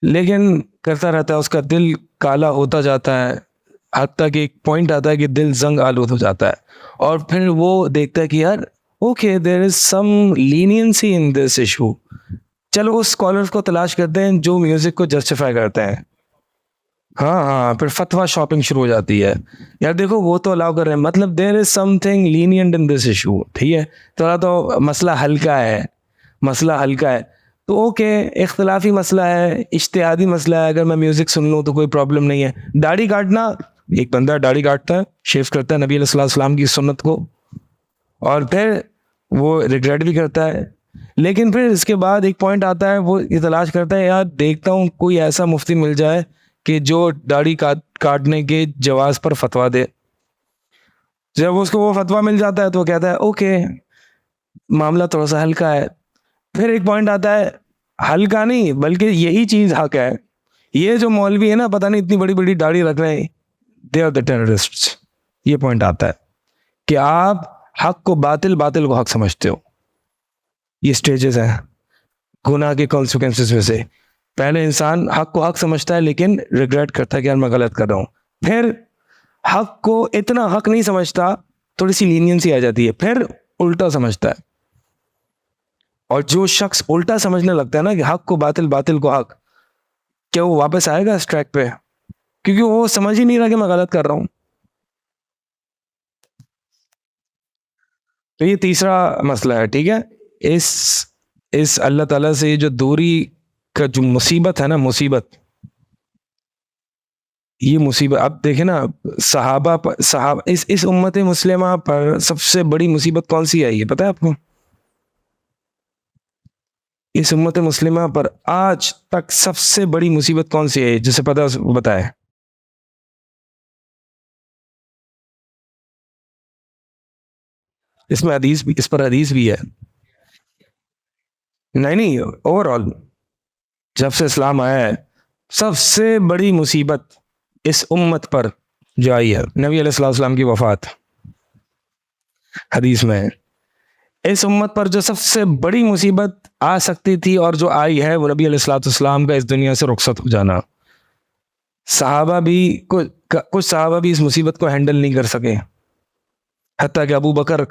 لیکن کرتا رہتا ہے, اس کا دل کالا ہوتا جاتا ہے, حتیٰ کہ ایک پوائنٹ آتا ہے کہ دل زنگ آلود ہو جاتا ہے, اور پھر وہ دیکھتا ہے کہ یار okay there is some leniency in this issue, چلو اس اسکالرس کو تلاش کرتے ہیں جو میوزک کو جسٹیفائی کرتے ہیں. ہاں, پھر فتویٰ شاپنگ شروع ہو جاتی ہے, یار دیکھو وہ تو الاؤ کر رہے ہیں, مطلب there is something lenient in this issue, ٹھیک ہے, تھوڑا تو مسئلہ ہلکا ہے, تو اوکے اختلافی مسئلہ ہے, اجتہادی مسئلہ ہے, اگر میں میوزک سن لوں تو کوئی پرابلم نہیں ہے. داڑھی کاٹنا, ایک بندہ داڑھی کاٹتا ہے, شیو کرتا ہے نبی علیہ السلام کی سنت کو, اور پھر وہ ریگریٹ بھی کرتا ہے, لیکن پھر اس کے بعد ایک پوائنٹ آتا ہے, وہ یہ تلاش کرتا ہے یار دیکھتا ہوں کوئی ایسا مفتی مل جائے کہ جو داڑھی کاٹنے کے جواز پر فتویٰ دے. جب اس کو وہ فتویٰ مل جاتا ہے تو وہ کہتا ہے اوکے معاملہ تھوڑا سا ہلکا ہے. پھر ایک پوائنٹ آتا ہے, ہلکا نہیں بلکہ یہی چیز حق ہے, یہ جو مولوی ہے نا پتہ نہیں اتنی بڑی بڑی داڑھی رکھ رہے ہیں, دے آر دا ٹیررسٹس. یہ پوائنٹ آتا ہے کہ آپ حق کو باطل کو حق سمجھتے ہو. یہ سٹیجز ہیں گناہ کے کانسیکوینسز میں سے. پہلے انسان حق کو حق سمجھتا ہے لیکن ریگریٹ کرتا ہے کہ یار میں غلط کر رہا ہوں. پھر حق کو اتنا حق نہیں سمجھتا تھوڑی سی لینینسی آ جاتی ہے, پھر الٹا سمجھتا ہے. اور جو شخص الٹا سمجھنے لگتا ہے نا کہ حق کو باطل, باطل کو حق, کیا وہ واپس آئے گا اس ٹریک پہ؟ کیونکہ وہ سمجھ ہی نہیں رہا کہ میں غلط کر رہا ہوں. تو یہ تیسرا مسئلہ ہے, ٹھیک ہے. اس اللہ تعالیٰ سے جو دوری کا جو مصیبت ہے نا, مصیبت, یہ مصیبت اب دیکھیں نا, صحابہ اس امت مسلمہ پر سب سے بڑی مصیبت کون سی آئی ہے پتہ ہے آپ کو؟ اس امت مسلمہ پر آج تک سب سے بڑی مصیبت کون سی ہے جسے پتہ بتائے؟ اس میں حدیث بھی, اس پر حدیث بھی ہے. نہیں, اوور آل جب سے اسلام آیا ہے سب سے بڑی مصیبت اس امت پر جو آئی ہے, نبی علیہ الصلوۃ والسلام کی وفات. حدیث میں اس امت پر جو سب سے بڑی مصیبت آ سکتی تھی اور جو آئی ہے وہ نبی علیہ الصلوۃ والسلام کا اس دنیا سے رخصت ہو جانا. صحابہ بھی کچھ صحابہ بھی اس مصیبت کو ہینڈل نہیں کر سکے, حتیٰ کہ ابو بکر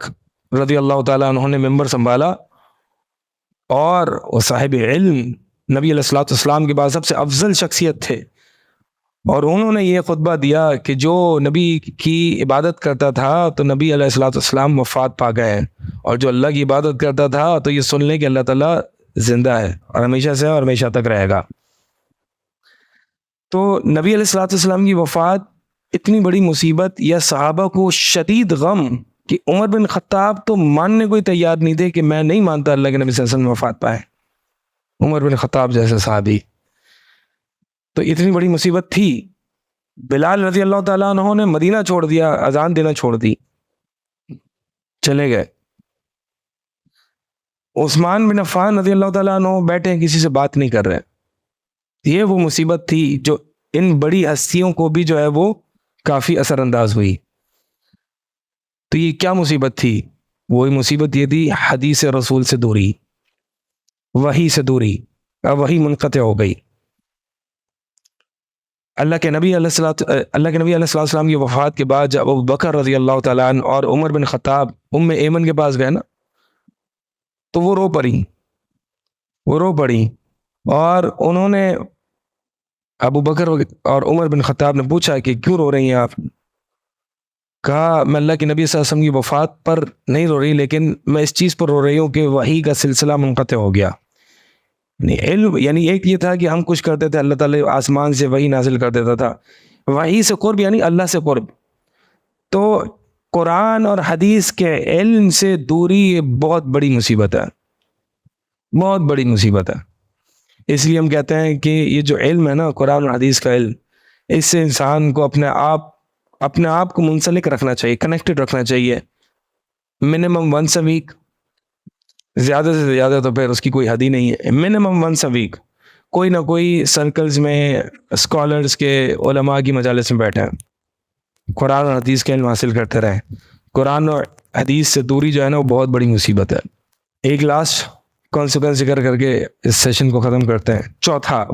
رضی اللہ تعالیٰ عنہ نے ممبر سنبھالا, اور وہ صاحب علم نبی علیہ الصلوۃ والسلام کے بعد سب سے افضل شخصیت تھے, اور انہوں نے یہ خطبہ دیا کہ جو نبی کی عبادت کرتا تھا تو نبی علیہ الصلوۃ والسلام وفات پا گئے, اور جو اللہ کی عبادت کرتا تھا تو یہ سن لیں کہ اللہ تعالیٰ زندہ ہے اور ہمیشہ سے اور ہمیشہ تک رہے گا. تو نبی علیہ الصلوۃ والسلام کی وفات اتنی بڑی مصیبت, یا صحابہ کو شدید غم کہ عمر بن خطاب تو ماننے کو ہی تیار نہیں تھے کہ میں نہیں مانتا اللہ کے نبی صلی اللہ علیہ وسلم وفات پائے. عمر بن خطاب جیسے صحابی, تو اتنی بڑی مصیبت تھی. بلال رضی اللہ تعالیٰ عنہ نے مدینہ چھوڑ دیا, اذان دینا چھوڑ دی, چلے گئے. عثمان بن عفان رضی اللہ تعالیٰ عنہ بیٹھے ہیں, کسی سے بات نہیں کر رہے. یہ وہ مصیبت تھی جو ان بڑی ہستیوں کو بھی جو ہے وہ کافی اثر انداز ہوئی. تو یہ کیا مصیبت تھی؟ وہی مصیبت یہ تھی حدیث رسول سے دوری, وحی سے دوری, اب وحی منقطع ہو گئی. اللہ کے نبی علیہ السلام کی وفات کے بعد جب ابو بکر رضی اللہ تعالیٰ عنہ اور عمر بن خطاب ام ایمن کے پاس گئے نا, تو وہ رو پڑی, اور انہوں نے ابو بکر اور عمر بن خطاب نے پوچھا کہ کیوں رو رہی ہیں آپ؟ کہا میں اللہ کے نبی صلی اللہ علیہ وسلم کی وفات پر نہیں رو رہی, لیکن میں اس چیز پر رو رہی ہوں کہ وحی کا سلسلہ منقطع ہو گیا. علم یعنی ایک یہ تھا کہ ہم کچھ کرتے تھے, اللہ تعالیٰ آسمان سے وحی نازل کر دیتا تھا. وحی سے قرب یعنی اللہ سے قرب. تو قرآن اور حدیث کے علم سے دوری یہ بہت بڑی مصیبت ہے, بہت بڑی مصیبت ہے. اس لیے ہم کہتے ہیں کہ یہ جو علم ہے نا, قرآن اور حدیث کا علم, اس سے انسان کو اپنے آپ کو منسلک رکھنا چاہیے, کنیکٹڈ رکھنا چاہیے. منیمم ونس اے ویک, زیادہ سے زیادہ تو پھر اس کی کوئی حد ہی نہیں ہے. منیمم ونس اے ویک کوئی نہ کوئی سرکلز میں اسکالرز کے, علماء کی مجالس میں بیٹھے ہیں, قرآن اور حدیث کے علم حاصل کرتے رہیں. قرآن اور حدیث سے دوری جو ہے نا وہ بہت بڑی مصیبت ہے. ایک لاسٹ کانسیکوینس ذکر کر کے اس سیشن کو ختم کرتے ہیں. چوتھا,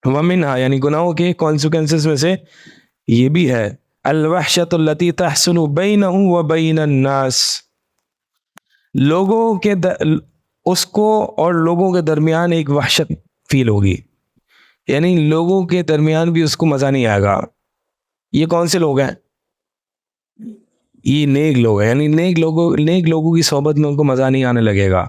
ومنہا یعنی گناہوں کے کانسیکوینسز میں سے یہ بھی ہے الوحشۃ التی تحصل بینہ و بین الناس, لوگوں کے اس کو اور لوگوں کے درمیان ایک وحشت فیل ہوگی, یعنی لوگوں کے درمیان بھی اس کو مزہ نہیں آئے گا. یہ کون سے لوگ ہیں؟ یہ نیک لوگ ہیں, یعنی نیک لوگوں کی صحبت میں ان کو مزہ نہیں آنے لگے گا.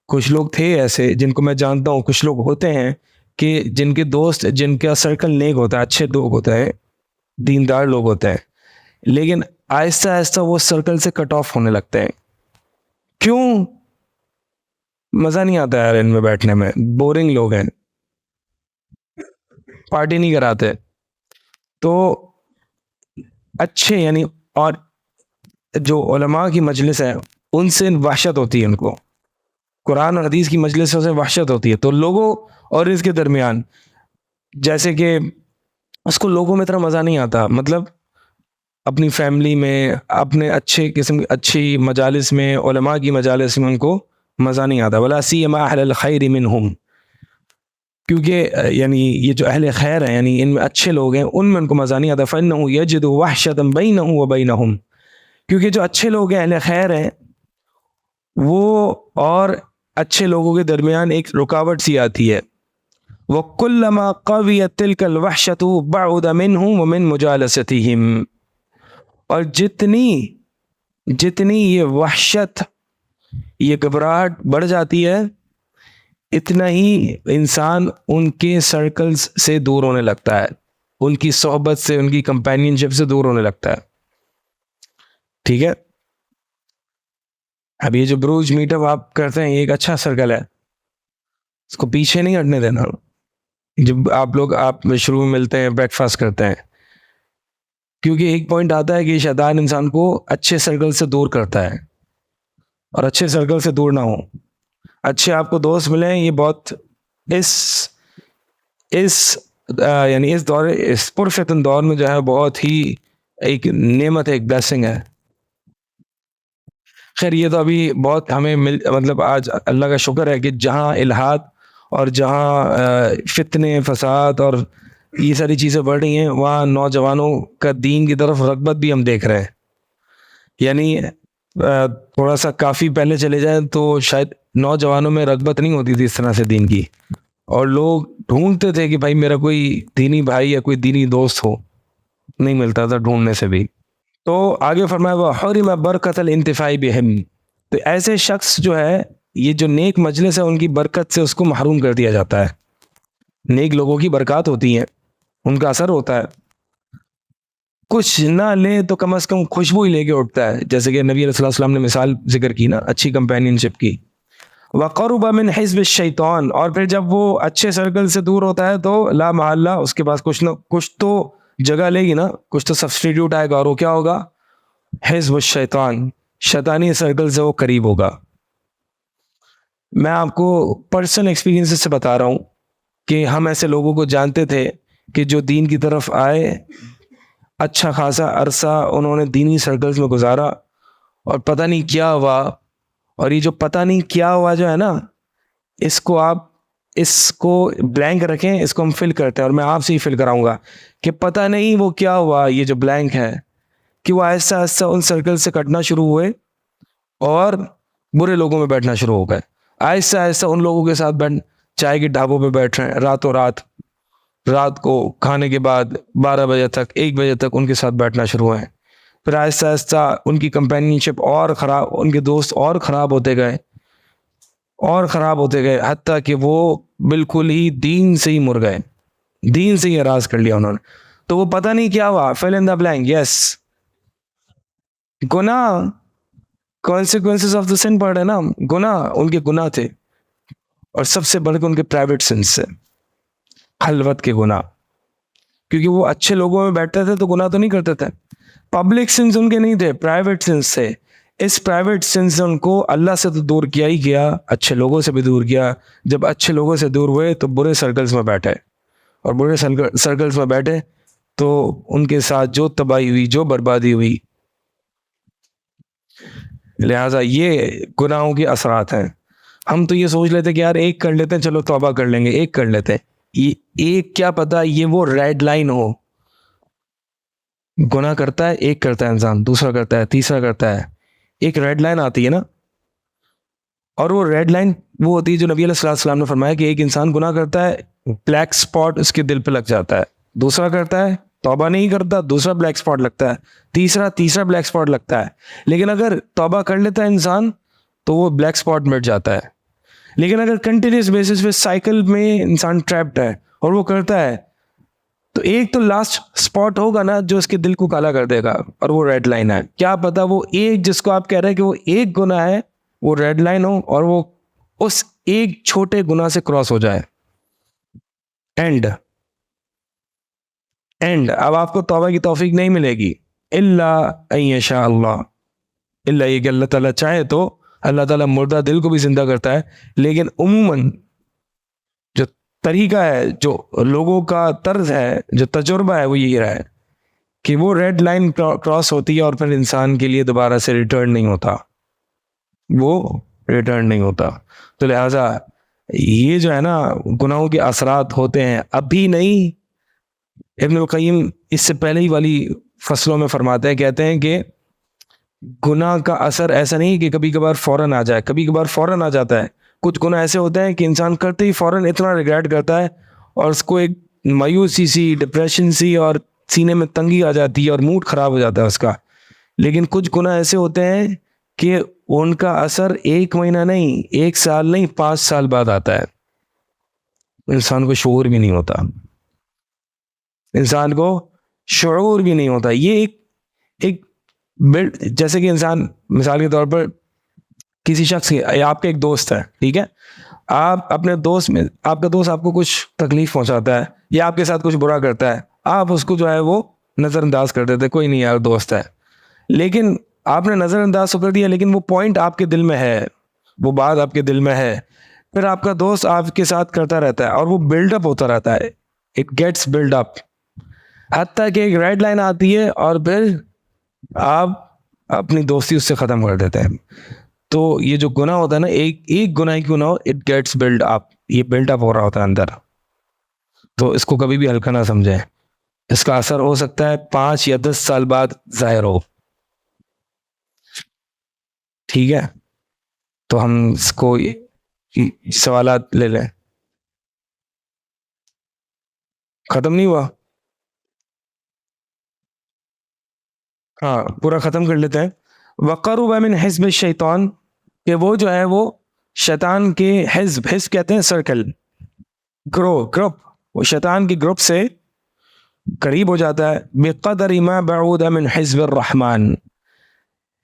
کچھ لوگ تھے ایسے جن کو میں جانتا ہوں, کچھ لوگ ہوتے ہیں کہ جن کے دوست, جن کا سرکل نیک ہوتا ہے, اچھے لوگ ہوتے ہیں, دیندار لوگ ہوتے ہیں, لیکن آہستہ آہستہ وہ سرکل سے کٹ آف ہونے لگتے ہیں. کیوں؟ مزہ نہیں آتا یار ان میں بیٹھنے میں, بورنگ لوگ ہیں, پارٹی نہیں کراتے. تو اچھے یعنی اور جو علماء کی مجلس ہے ان سے وحشت ہوتی ہے, ان کو قرآن اور حدیث کی مجلسوں سے وحشت ہوتی ہے. تو لوگوں اور اس کے درمیان جیسے کہ اس کو لوگوں میں اتنا مزہ نہیں آتا, مطلب اپنی فیملی میں, اپنے اچھے قسم اچھی مجالس میں, علماء کی مجالس میں ان کو مزہ نہیں آتا. ولا سیما اہل الخیر منہم, کیونکہ یعنی یہ جو اہل خیر ہیں یعنی ان میں اچھے لوگ ہیں, ان میں ان کو مزہ نہیں آتا. فإنہ یجد وحشۃ بینہ و بینہم, کیونکہ جو اچھے لوگ ہیں، اہل خیر ہیں، وہ اور اچھے لوگوں کے درمیان ایک رکاوٹ سی آتی ہے. وَكُلَّمَا قَوِيَتْ تِلْكَ الْوَحْشَةُ بَعُدَ مِنْهُمْ وَمِنْ مُجَالَسَتِهِمْ، اور جتنی یہ وحشت، یہ گھبراہٹ بڑھ جاتی ہے، اتنا ہی انسان ان کے سرکلز سے دور ہونے لگتا ہے، ان کی صحبت سے، ان کی کمپینین شپ سے دور ہونے لگتا ہے. ٹھیک ہے. اب یہ جو بروج میٹ اپ آپ کرتے ہیں، یہ ایک اچھا سرکل ہے، اس کو پیچھے نہیں ہٹنے دینا. جب آپ شروع میں ملتے ہیں، بریک فاسٹ کرتے ہیں، کیونکہ ایک پوائنٹ آتا ہے کہ شیطان انسان کو اچھے سرکل سے دور کرتا ہے، اور اچھے سرکل سے دور نہ ہو. اچھے آپ کو دوست ملیں، یہ بہت یعنی اس پرفتن دور میں جو ہے بہت ہی ایک نعمت ہے، ایک بلیسنگ ہے. خیر یہ تو ابھی بہت ہمیں مطلب آج اللہ کا شکر ہے کہ جہاں الحاد اور جہاں فتنے، فساد اور یہ ساری چیزیں بڑھ رہی ہیں، وہاں نوجوانوں کا دین کی طرف رغبت بھی ہم دیکھ رہے ہیں. یعنی تھوڑا سا کافی پہلے چلے جائیں تو شاید نوجوانوں میں رغبت نہیں ہوتی تھی اس طرح سے دین کی، اور لوگ ڈھونڈتے تھے کہ بھائی میرا کوئی دینی بھائی یا کوئی دینی دوست ہو، نہیں ملتا تھا ڈھونڈنے سے بھی. تو آگے فرمایا وَحُرِمَ بَرْكَةَ الْإِنْتِفَاعِ بِهِمْ، تو ایسے شخص جو ہے، یہ جو نیک مجلس ہے، ان کی برکت سے اس کو محروم کر دیا جاتا ہے. نیک لوگوں کی برکات ہوتی ہیں، ان کا اثر ہوتا ہے، کچھ نہ لے تو کم از کم خوشبو ہی لے کے اٹھتا ہے، جیسے کہ نبی علیہ الصلوۃ والسلام نے مثال ذکر کی نا اچھی کمپینین شپ کی. وَقَرُبَ مِنْ حِزْبِ الشَّيْطَانِ، اور پھر جب وہ اچھے سرکل سے دور ہوتا ہے تو لا محالہ اس کے پاس کچھ تو جگہ لے گی نا، کچھ تو سبسٹیٹیوٹ آئے گا، اور وہ کیا ہوگا؟ حزب الشیطان، شیطانی سرکل سے وہ قریب ہوگا. میں آپ کو پرسنل ایکسپیرینس سے بتا رہا ہوں کہ ہم ایسے لوگوں کو جانتے تھے کہ جو دین کی طرف آئے، اچھا خاصا عرصہ انہوں نے دینی سرکلز میں گزارا، اور پتہ نہیں کیا ہوا. اور یہ جو پتہ نہیں کیا ہوا جو ہے نا، اس کو بلینک رکھیں، اس کو ہم فل کرتے ہیں، اور میں آپ سے ہی فل کراؤں گا کہ پتہ نہیں وہ کیا ہوا. یہ جو بلینک ہے کہ وہ آہستہ آہستہ ان سرکل سے کٹنا شروع ہوئے اور برے لوگوں میں بیٹھنا شروع ہو گئے. آہستہ آہستہ ان لوگوں کے ساتھ چائے کے ڈھابوں پہ بیٹھ رہے ہیں، رات کو کھانے کے بعد 12 بجے تک، 1 بجے تک ان کے ساتھ بیٹھنا شروع ہوئے. پھر آہستہ آہستہ ان کی کمپینین شپ اور خراب، ان کے دوست اور خراب ہوتے گئے حتیٰ کہ وہ بالکل ہی دین سے ہی مر گئے، دین سے ہی اراض کر لیا انہوں نے. تو وہ پتہ نہیں کیا ہوا، fill in the blank. یس، گناہ، consequences of the sin پڑھ رہے نا، گناہ، ان کے گناہ تھے، اور سب سے بڑھ کے ان کے پرائیویٹ سنس سے، خلوت کے گناہ. کیونکہ وہ اچھے لوگوں میں بیٹھتے تھے تو گناہ تو نہیں کرتے تھے، پبلک سنس ان کے نہیں تھے، پرائیویٹ سنس تھے. اس پرائیویٹ سنس نے ان کو اللہ سے تو دور کیا ہی کیا، اچھے لوگوں سے بھی دور کیا. جب اچھے لوگوں سے دور ہوئے تو برے سرکلز میں بیٹھے، اور برے سرکلز میں بیٹھے تو ان کے ساتھ جو تباہی ہوئی، جو بربادی ہوئی. لہٰذا یہ گناہوں کے اثرات ہیں. ہم تو یہ سوچ لیتے کہ یار ایک کر لیتے ہیں، چلو توبہ کر لیں گے، ایک کر لیتے ہیں. یہ ایک کیا پتہ یہ وہ ریڈ لائن ہو. گناہ کرتا ہے، ایک کرتا ہے انسان، دوسرا کرتا ہے، تیسرا کرتا ہے، ایک ریڈ لائن آتی ہے نا. اور وہ ریڈ لائن وہ ہوتی ہے جو نبی علیہ الصلوۃ والسلام نے فرمایا کہ ایک انسان گناہ کرتا ہے، بلیک اسپاٹ اس کے دل پہ لگ جاتا ہے. دوسرا کرتا ہے، توبہ نہیں کرتا، دوسرا بلیک اسپاٹ لگتا ہے، تیسرا بلیک اسپاٹ لگتا ہے. لیکن اگر توبہ کر لیتا ہے انسان تو وہ بلیک اسپاٹ مٹ جاتا ہے. لیکن اگر کنٹینیوس بیسس پہ سائیکل میں انسان ٹریپڈ ہے اور وہ کرتا ہے، تو ایک تو لاسٹ اسپاٹ ہوگا نا جو اس کے دل کو کالا کر دے گا، اور وہ ریڈ لائن ہے. کیا پتا وہ ایک جس کو آپ کہہ رہے ہیں کہ وہ ایک گناہ ہے، وہ ریڈ لائن ہو، اور وہ اس ایک چھوٹے گناہ سے کراس ہو جائے. اینڈ اب آپ کو توبہ کی توفیق نہیں ملے گی الا ان یشاء اللہ، الا یہ کہ اللہ تعالیٰ چاہے تو. اللہ تعالیٰ مردہ دل کو بھی زندہ کرتا ہے، لیکن عموماً جو طریقہ ہے، جو لوگوں کا طرز ہے، جو تجربہ ہے، وہ یہی رہا ہے کہ وہ ریڈ لائن کراس ہوتی ہے اور پھر انسان کے لیے دوبارہ سے ریٹرن نہیں ہوتا. تو لہٰذا یہ جو ہے نا گناہوں کے اثرات ہوتے ہیں، ابھی نہیں. ابن القیم اس سے پہلے ہی والی فصلوں میں فرماتے ہیں، کہتے ہیں کہ گناہ کا اثر ایسا نہیں کہ کبھی کبھار فوراً آ جائے, کبھی کبھار فوراً آ جاتا ہے. کچھ گناہ ایسے ہوتے ہیں کہ انسان کرتے ہی فوراً اتنا ریگریٹ کرتا ہے اور اس کو ایک مایوسی سی, ڈپریشن سی اور سینے میں تنگی آ جاتی ہے اور موڈ خراب ہو جاتا ہے اس کا. لیکن کچھ گناہ ایسے ہوتے ہیں کہ ان کا اثر 1 مہینہ نہیں, 1 سال نہیں, 5 سال بعد آتا ہے. انسان کو شعور بھی نہیں ہوتا, انسان کو شعور بھی نہیں ہوتا. یہ ایک جیسے کہ انسان مثال کے طور پر کسی شخص کی, آپ کا ایک دوست ہے, ٹھیک ہے, آپ اپنے دوست میں, آپ کا دوست آپ کو کچھ تکلیف پہنچاتا ہے یا آپ کے ساتھ کچھ برا کرتا ہے, آپ اس کو جو ہے وہ نظر انداز کر دیتے, کوئی نہیں یار دوست ہے. لیکن آپ نے نظر انداز کر دیا, لیکن وہ پوائنٹ آپ کے دل میں ہے, وہ بات آپ کے دل میں ہے. پھر آپ کا دوست آپ کے ساتھ کرتا رہتا ہے اور وہ بلڈ اپ ہوتا رہتا ہے, اٹ گیٹس بلڈ اپ, حتیٰ کہ ایک ریڈ لائن آتی ہے اور پھر آپ اپنی دوستی اس سے ختم کر دیتے ہیں. تو یہ جو گناہ ہوتا ہے نا, ایک گناہ کیوں نہ ہو, اٹ گیٹس بلڈ اپ, یہ بلڈ اپ ہو رہا ہوتا ہے اندر. تو اس کو کبھی بھی ہلکا نہ سمجھیں, اس کا اثر ہو سکتا ہے 5 یا 10 سال بعد ظاہر ہو. ٹھیک ہے, تو ہم اس کو سوالات لے لیں. ختم نہیں ہوا, ہاں پورا ختم کر لیتے ہیں. وقرب من حزب الشیطان, کہ وہ جو ہے وہ شیطان کے حزب, حزب کہتے ہیں سرکل, گروپ, وہ شیطان کی گروپ سے قریب ہو جاتا ہے. بقدر ما بعود من حزب الرحمن,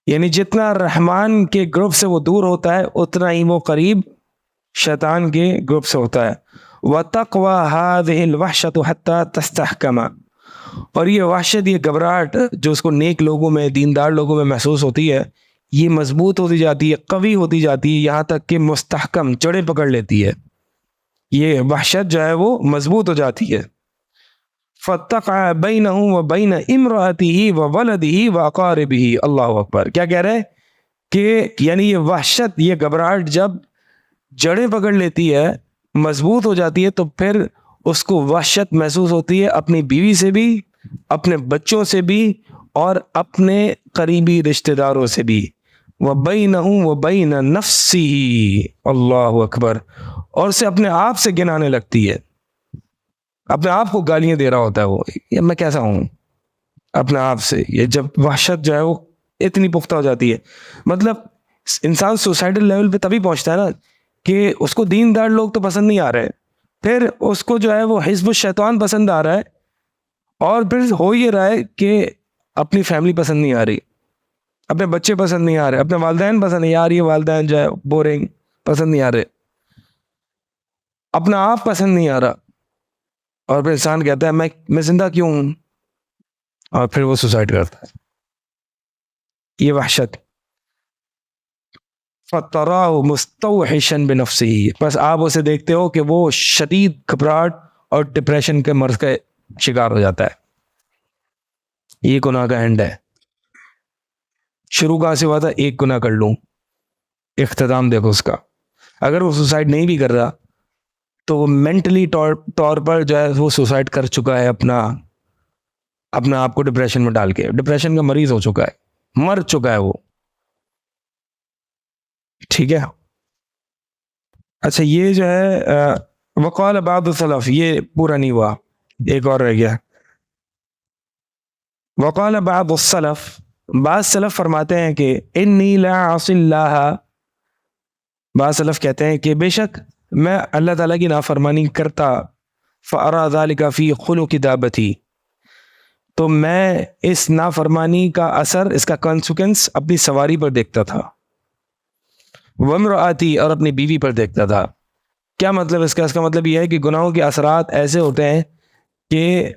یعنی جتنا رحمان کے گروپ سے وہ دور ہوتا ہے اتنا ہی وہ قریب شیطان کے گروپ سے ہوتا ہے. وَتَقْوَى هَذِهِ الْوَحْشَةُ حَتَّى تَسْتَحْكَمَ, اور یہ وحشت, یہ گھبراہٹ جو اس کو نیک لوگوں میں, دیندار لوگوں میں محسوس ہوتی ہے, یہ مضبوط ہوتی جاتی ہے, قوی ہوتی جاتی ہے, یہاں تک کہ مستحکم, جڑیں پکڑ لیتی ہے. یہ وحشت جو ہے وہ مضبوط ہو جاتی ہے. فَاتَّقَعَ بَيْنَهُ وَبَيْنَ إِمْرَأَتِهِ وَوَلَدِهِ وَأَقَارِبِهِ. اللہ اکبر, کیا کہہ رہے ہیں کہ یعنی یہ وحشت, یہ گھبراہٹ جب جڑیں پکڑ لیتی ہے, مضبوط ہو جاتی ہے, تو پھر اس کو وحشت محسوس ہوتی ہے اپنی بیوی سے بھی, اپنے بچوں سے بھی, اور اپنے قریبی رشتہ داروں سے بھی. وَبَيْنَهُ وَبَيْنَ نَفْسِهِ, اللہ اکبر, اور اسے اپنے آپ سے گنانے لگتی ہے, اپنے آپ کو گالیاں دے رہا ہوتا ہے وہ, یہ میں کیسا ہوں, اپنے آپ سے. یہ جب وحشت جو ہے وہ اتنی پختہ ہو جاتی ہے, مطلب انسان سوسائڈل لیول پہ تبھی پہنچتا ہے نا کہ اس کو دیندار لوگ تو پسند نہیں آ رہے, پھر اس کو جو ہے وہ حزب الشیطان پسند آ رہا ہے, اور پھر ہو یہ رہا ہے کہ اپنی فیملی پسند نہیں آ رہی, اپنے بچے پسند نہیں آ رہے, اپنے والدین پسند نہیں آ رہی, والدین جو ہے بورنگ, پسند نہیں آ رہے, اپنا آپ پسند نہیں آ رہا, اور پھر انسان کہتا ہے میں زندہ کیوں ہوں, اور پھر وہ سوسائڈ کرتا ہے. یہ وحشت. فَتَرَاهُ مُسْتَوْحِشًا بِنَفْسِهِ, بس آپ اسے دیکھتے ہو کہ وہ شدید گھبراہٹ اور ڈپریشن کے مرض کا شکار ہو جاتا ہے. یہ گناہ کا اینڈ ہے. شروع کہاں سے ہوا تھا, ایک گناہ کر لوں, اختتام دیکھو اس کا. اگر وہ سوسائڈ نہیں بھی کر رہا تو وہ مینٹلی طور پر جو ہے وہ سوسائڈ کر چکا ہے, اپنا آپ کو ڈپریشن میں ڈال کے, ڈپریشن کا مریض ہو چکا ہے, مر چکا ہے وہ. ٹھیک ہے, اچھا یہ جو ہے وقال بعض السلف, یہ پورا نہیں ہوا, ایک اور رہ گیا. وقال بعض السلف, بعض سلف فرماتے ہیں کہ انی لا اعصی اللہ, بعض سلف کہتے ہیں کہ بے شک میں اللہ تعالیٰ کی نافرمانی کرتا, فارا ذلک فی خلق دابتی, تو میں اس نافرمانی کا اثر, اس کا کانسیکوینس اپنی سواری پر دیکھتا تھا, وامرأتی, اور اپنی بیوی پر دیکھتا تھا. کیا مطلب اس کا مطلب یہ ہے کہ گناہوں کے اثرات ایسے ہوتے ہیں کہ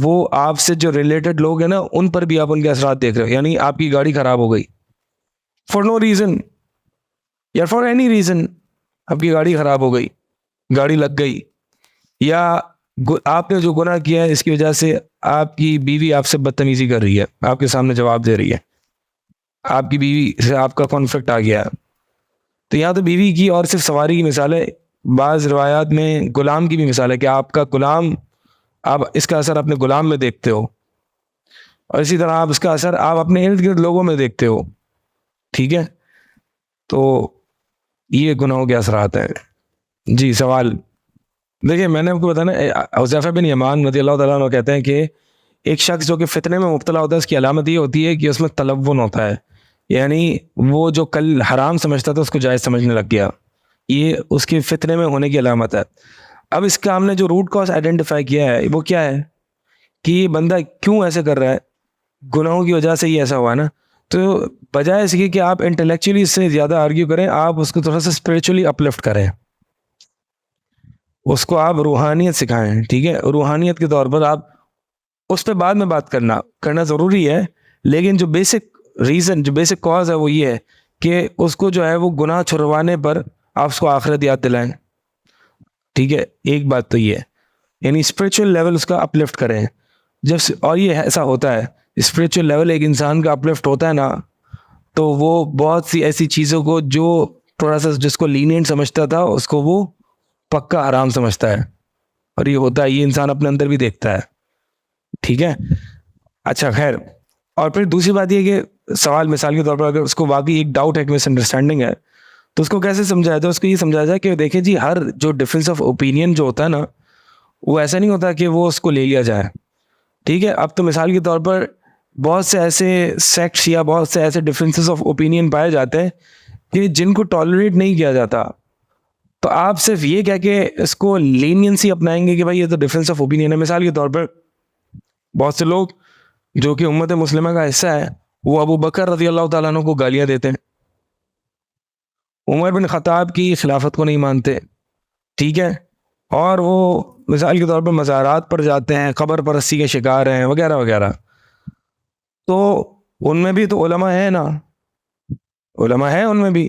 وہ آپ سے جو ریلیٹڈ لوگ ہیں نا, ان پر بھی آپ ان کے اثرات دیکھ رہے ہو. یعنی آپ کی گاڑی خراب ہو گئی فار نو ریزن یا فار اینی ریزن, آپ کی گاڑی خراب ہو گئی, گاڑی لگ گئی, یا آپ نے جو گناہ کیا ہے اس کی وجہ سے آپ کی بیوی آپ سے بدتمیزی کر رہی ہے, آپ کے سامنے جواب دے رہی ہے, آپ کی بیوی سے آپ کا کانفلکٹ آ گیا. تو یہاں تو بیوی کی اور صرف سواری کی مثال ہے, بعض روایات میں غلام کی بھی مثال ہے کہ آپ کا غلام, آپ اس کا اثر اپنے غلام میں دیکھتے ہو, اور اسی طرح آپ اس کا اثر آپ اپنے ارد گرد لوگوں میں دیکھتے ہو. ٹھیک ہے, تو یہ گناہوں کے اثرات ہیں. جی سوال. دیکھیے میں نے آپ کو بتانا, حذیفہ بن یمان رضی اللہ تعالیٰ عنہ کہتے ہیں کہ ایک شخص جو کہ فتنے میں مبتلا ہوتا ہے اس کی علامت یہ ہوتی ہے کہ اس میں تلون ہوتا ہے, یعنی وہ جو کل حرام سمجھتا تھا اس کو جائز سمجھنے لگ گیا, یہ اس کے فتنے میں ہونے کی علامت ہے. اب اس کا ہم نے جو روٹ کاز آئیڈینٹیفائی کیا ہے وہ کیا ہے کہ یہ بندہ کیوں ایسے کر رہا ہے, گناہوں کی وجہ سے ہی ایسا ہوا ہے نا. تو بجائے اس کی کہ آپ انٹلیکچولی اس سے زیادہ آرگیو کریں, آپ اس کو تھوڑا سا اسپریچولی اپلفٹ کریں, اس کو آپ روحانیت سکھائیں. ٹھیک ہے, روحانیت کے طور پر آپ اس پہ بعد میں بات کرنا ضروری ہے, لیکن جو بیسک ریزن, جو بیسک کاز ہے وہ یہ ہے کہ اس کو جو ہے وہ گناہ چھڑوانے پر آپ اس کو آخرت یاد دلائیں. ٹھیک ہے, ایک بات تو یہ ہے, یعنی اسپریچول لیول اس کا اپلفٹ کریں. اور یہ ایسا ہوتا ہے, اسپریچول لیول ایک انسان کا اپلفٹ ہوتا ہے نا, تو وہ بہت سی ایسی چیزوں کو جو تھوڑا سا جس کو لینینٹ سمجھتا تھا اس کو وہ پکا حرام سمجھتا ہے, اور یہ ہوتا ہے, یہ انسان اپنے اندر بھی دیکھتا ہے. ٹھیک ہے, اچھا خیر. اور پھر دوسری بات یہ کہ سوال مثال کے طور پر اگر اس کو واقعی ایک ڈاؤٹ ہے, ایک مس انڈرسٹینڈنگ ہے, تو اس کو کیسے سمجھایا جائے؟ اس کو یہ سمجھایا جائے کہ دیکھیں جی, ہر جو ڈفرینس آف اوپینین جو ہوتا ہے نا, وہ ایسا نہیں ہوتا کہ وہ اس کو لے لیا جائے. ٹھیک ہے, اب تو مثال کے طور پر بہت سے ایسے سیکٹس یا بہت سے ایسے ڈفرینسز آف اوپینین پائے جاتے ہیں کہ جن کو ٹالریٹ نہیں کیا جاتا, تو آپ صرف یہ کہہ کے اس کو لینینسی اپنائیں گے کہ بھائی یہ تو ڈفرینس آف اوپینین ہے. مثال کے طور پر بہت سے لوگ جو کہ امت مسلمہ کا حصہ ہے وہ ابو بکر رضی اللہ تعالیٰ عنہ کو گالیاں دیتے ہیں, عمر بن خطاب کی خلافت کو نہیں مانتے. ٹھیک ہے, اور وہ مثال کے طور پر مزارات پر جاتے ہیں, قبر پرستی کے شکار ہیں وغیرہ وغیرہ. تو ان میں بھی تو علماء ہیں نا, علماء ہیں ان میں بھی.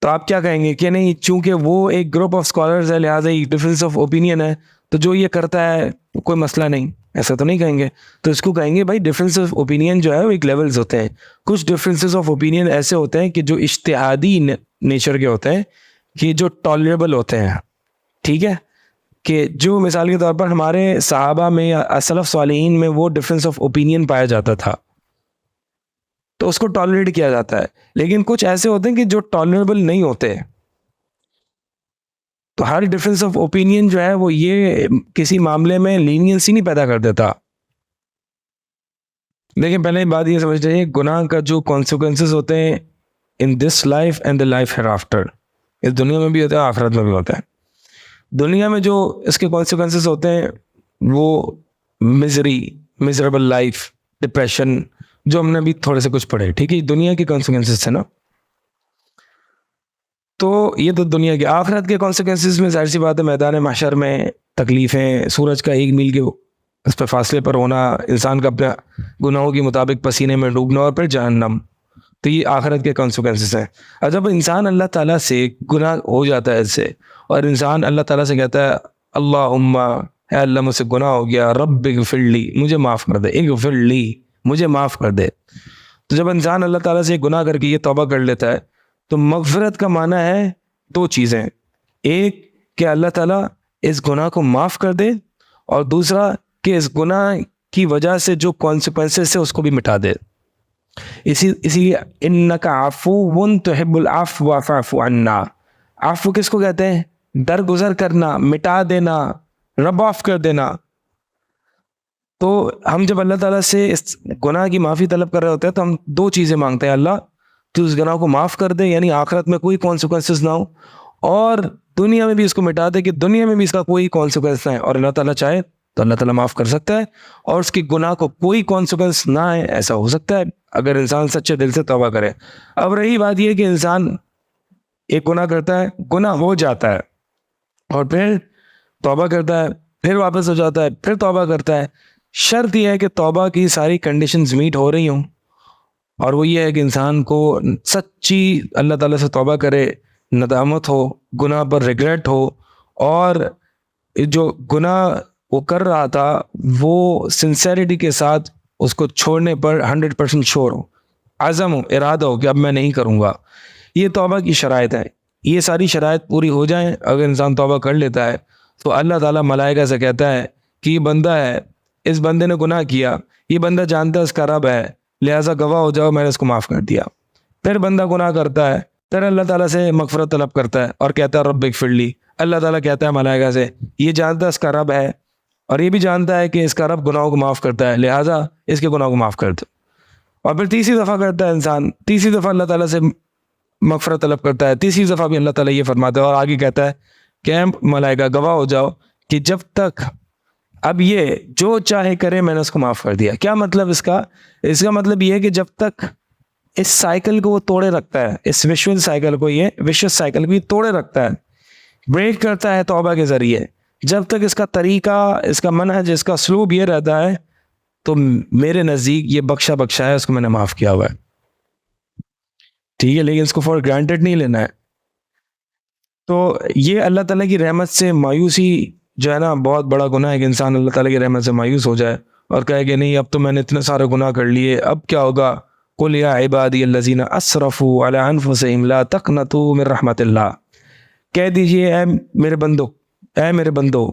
تو آپ کیا کہیں گے کہ نہیں, چونکہ وہ ایک گروپ آف اسکالرز ہے لہٰذا ایک ڈفرینس آف اوپینین ہے, تو جو یہ کرتا ہے کوئی مسئلہ نہیں, ایسا تو نہیں کہیں گے. تو اس کو کہیں گے بھائی ڈفرینس آف اوپینین جو ہے وہ ایک لیولز ہوتے ہیں. کچھ ڈفرینسز آف اوپینین ایسے ہوتے ہیں کہ جو اجتہادی نیچر کے ہوتے ہیں, کہ جو ٹالریبل ہوتے ہیں. ٹھیک ہے, کہ جو مثال کے طور پر ہمارے صحابہ میں یا سلف صالحین میں وہ ڈفرینس آف اوپینین پایا جاتا تھا تو اس کو ٹالریٹ کیا جاتا ہے. لیکن کچھ ایسے ہوتے ہیں کہ جو ٹالریبل نہیں ہوتے, تو ہر ڈفرینس آف اوپینین جو ہے وہ یہ کسی معاملے میں لینینسی نہیں پیدا کر دیتا. لیکن پہلے بات یہ سمجھ چاہیے, گناہ کا جو کانسیکوینسز ہوتے ہیں in this life and the life hereafter, اس دنیا میں بھی ہوتا ہے آخرت میں بھی ہوتا ہے. دنیا میں جو اس کے کانسیکوینسز ہوتے ہیں وہ مزری, مزریبل لائف, ڈپریشن, جو ہم نے ابھی تھوڑے سے کچھ پڑھے. ٹھیک ہے, دنیا کے کانسیکوینسز تھے نا. تو یہ تو دنیا کے. آخرت کے کانسیکوینسز میں ظاہر سی بات ہے میدان محشر میں تکلیفیں, سورج کا 1 میل کے اس پہ فاصلے پر ہونا, انسان کا اپنے گناہوں کے مطابق پسینے میں ڈوبنا, اور پھر جہنم. تو یہ آخرت کے کانسیکوینسز ہیں. اور جب انسان اللہ تعالیٰ سے گناہ ہو جاتا ہے اس سے, اور انسان اللہ تعالیٰ سے کہتا ہے اللہم اے اللہ مجھ سے گناہ ہو گیا, رب اغفر لی, مجھے معاف کر دے, اغفر لی, مجھے معاف کر دے. تو جب انسان اللہ تعالیٰ سے گناہ کر کے یہ توبہ کر لیتا ہے تو مغفرت کا معنی ہے 2 چیزیں. ایک کہ اللہ تعالیٰ اس گناہ کو معاف کر دے, اور دوسرا کہ اس گناہ کی وجہ سے جو کانسیکوینسز سے اس کو بھی مٹا دے. اسی لیے انکا عفو تحب العفو فاعف عنا. عفو کس کو کہتے ہیں؟ درگزر کرنا, مٹا دینا, رب آف کر دینا. تو ہم جب اللہ تعالیٰ سے اس گناہ کی معافی طلب کر رہے ہوتے ہیں تو ہم 2 چیزیں مانگتے ہیں, اللہ تو اس گناہ کو معاف کر دے, یعنی آخرت میں کوئی کانسیکوینسز نہ ہو, اور دنیا میں بھی اس کو مٹا دے کہ دنیا میں بھی اس کا کوئی کانسیکوینس نہ ہے. اور اللہ تعالیٰ چاہے تو اللہ تعالیٰ معاف کر سکتا ہے, اور اس کی گناہ کو کوئی کانسیکوینس نہ ہے, ایسا ہو سکتا ہے اگر انسان سچے دل سے توبہ کرے. اب رہی بات یہ کہ انسان ایک گناہ کرتا ہے, گناہ ہو جاتا ہے, اور پھر توبہ کرتا ہے, پھر واپس ہو جاتا ہے, پھر توبہ کرتا ہے. شرط یہ ہے کہ توبہ کی ساری کنڈیشنز میٹ ہو رہی ہوں, اور وہ یہ ہے کہ انسان کو سچی اللہ تعالیٰ سے توبہ کرے, ندامت ہو, گناہ پر ریگریٹ ہو, اور جو گناہ وہ کر رہا تھا وہ سنسیریٹی کے ساتھ اس کو چھوڑنے پر 100% شور ہو, عزم ہو, ارادہ ہو کہ اب میں نہیں کروں گا. یہ توبہ کی شرائط ہے. یہ ساری شرائط پوری ہو جائیں, اگر انسان توبہ کر لیتا ہے تو اللہ تعالیٰ ملائکہ سے کہتا ہے کہ یہ بندہ ہے, اس بندے نے گناہ کیا, یہ بندہ جانتا ہے اس کا رب ہے, لہٰذا گواہ ہو جاؤ میں نے اس کو معاف کر دیا. پھر بندہ گناہ کرتا ہے، پھر اللہ تعالیٰ سے مغفرت طلب کرتا ہے اور کہتا ہے رب اغفر لی. اللہ تعالیٰ کہتا ہے ملائکہ سے، یہ جانتا ہے اس کا رب ہے اور یہ بھی جانتا ہے کہ اس کا رب گناہوں کو معاف کرتا ہے، لہٰذا اس کے گناہوں کو معاف کر دو. اور پھر تیسری دفعہ کرتا ہے انسان، تیسری دفعہ اللہ تعالیٰ سے مغفرت طلب کرتا ہے، تیسری دفعہ بھی اللہ تعالیٰ یہ فرماتا ہے اور آگے کہتا ہے کہ اے ملائکہ گواہ ہو جاؤ کہ جب تک اب یہ جو چاہے کرے میں نے اس کو معاف کر دیا. کیا مطلب اس کا مطلب یہ ہے کہ جب تک اس سائیکل کو وہ توڑے رکھتا ہے، اس وشول سائیکل کو، یہ وشوس سائیکل کو یہ توڑے رکھتا ہے، بریک کرتا ہے توبہ کے ذریعے، جب تک اس کا طریقہ، اس کا منہج، اس کا اسلوب یہ رہتا ہے تو میرے نزدیک یہ بخشا ہے، اس کو میں نے معاف کیا ہوا ہے. ٹھیک ہے، لیکن اس کو فور گرانٹیڈ نہیں لینا ہے. تو یہ اللہ تعالیٰ کی رحمت سے مایوسی جو ہے نا بہت بڑا گناہ ہے کہ انسان اللہ تعالیٰ کی رحمت سے مایوس ہو جائے اور کہے کہ نہیں اب تو میں نے اتنے سارے گناہ کر لیے، اب کیا ہوگا. قل یا عبادی الذین اسرفوا علی انفسہم لا تقنطوا من رحمت اللہ، کہہ دیجئے اے میرے بندو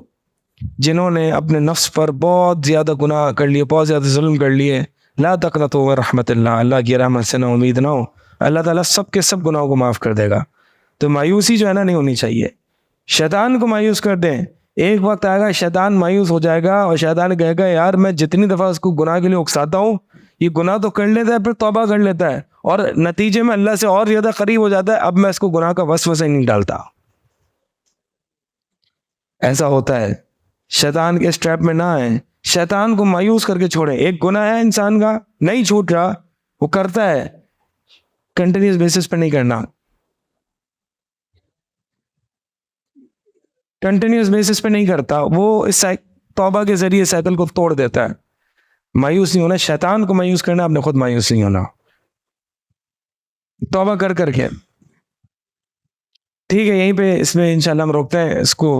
جنہوں نے اپنے نفس پر بہت زیادہ گناہ کر لیے، بہت زیادہ ظلم کر لیے، لا تقنطوا من رحمت اللہ، اللہ کی رحمت سے نہ امید نہ ہو، اللہ تعالیٰ سب کے سب گناہوں کو معاف کر دے گا. تو مایوسی جو ہے نا نہیں ہونی چاہیے. شیطان کو مایوس کر دیں، ایک وقت آئے گا شیطان مایوس ہو جائے گا اور شیطان کہے گا یار میں جتنی دفعہ اس کو گناہ کے لیے اکساتا ہوں یہ گناہ تو کر لیتا ہے، پھر توبہ کر لیتا ہے اور نتیجے میں اللہ سے اور زیادہ قریب ہو جاتا ہے، اب میں اس کو گناہ کا وسوسہ ہی نہیں ڈالتا. ایسا ہوتا ہے. شیطان کے اس ٹریپ میں نہ آئیں، شیطان کو مایوس کر کے چھوڑیں. ایک گناہ ہے انسان کا نہیں چھوٹ رہا، وہ کرتا ہے، کنٹینیوس بیسس پہ نہیں کرنا، کنٹینیوس بیسس پہ نہیں کرتا، وہ اس توبہ کے ذریعے سائیکل کو توڑ دیتا ہے. مایوس نہیں ہونا، شیطان کو مایوس کرنا، اپنے خود مایوس نہیں ہونا، توبہ کر کے. ٹھیک ہے، یہیں پہ اس میں انشاءاللہ ہم روکتے ہیں اس کو.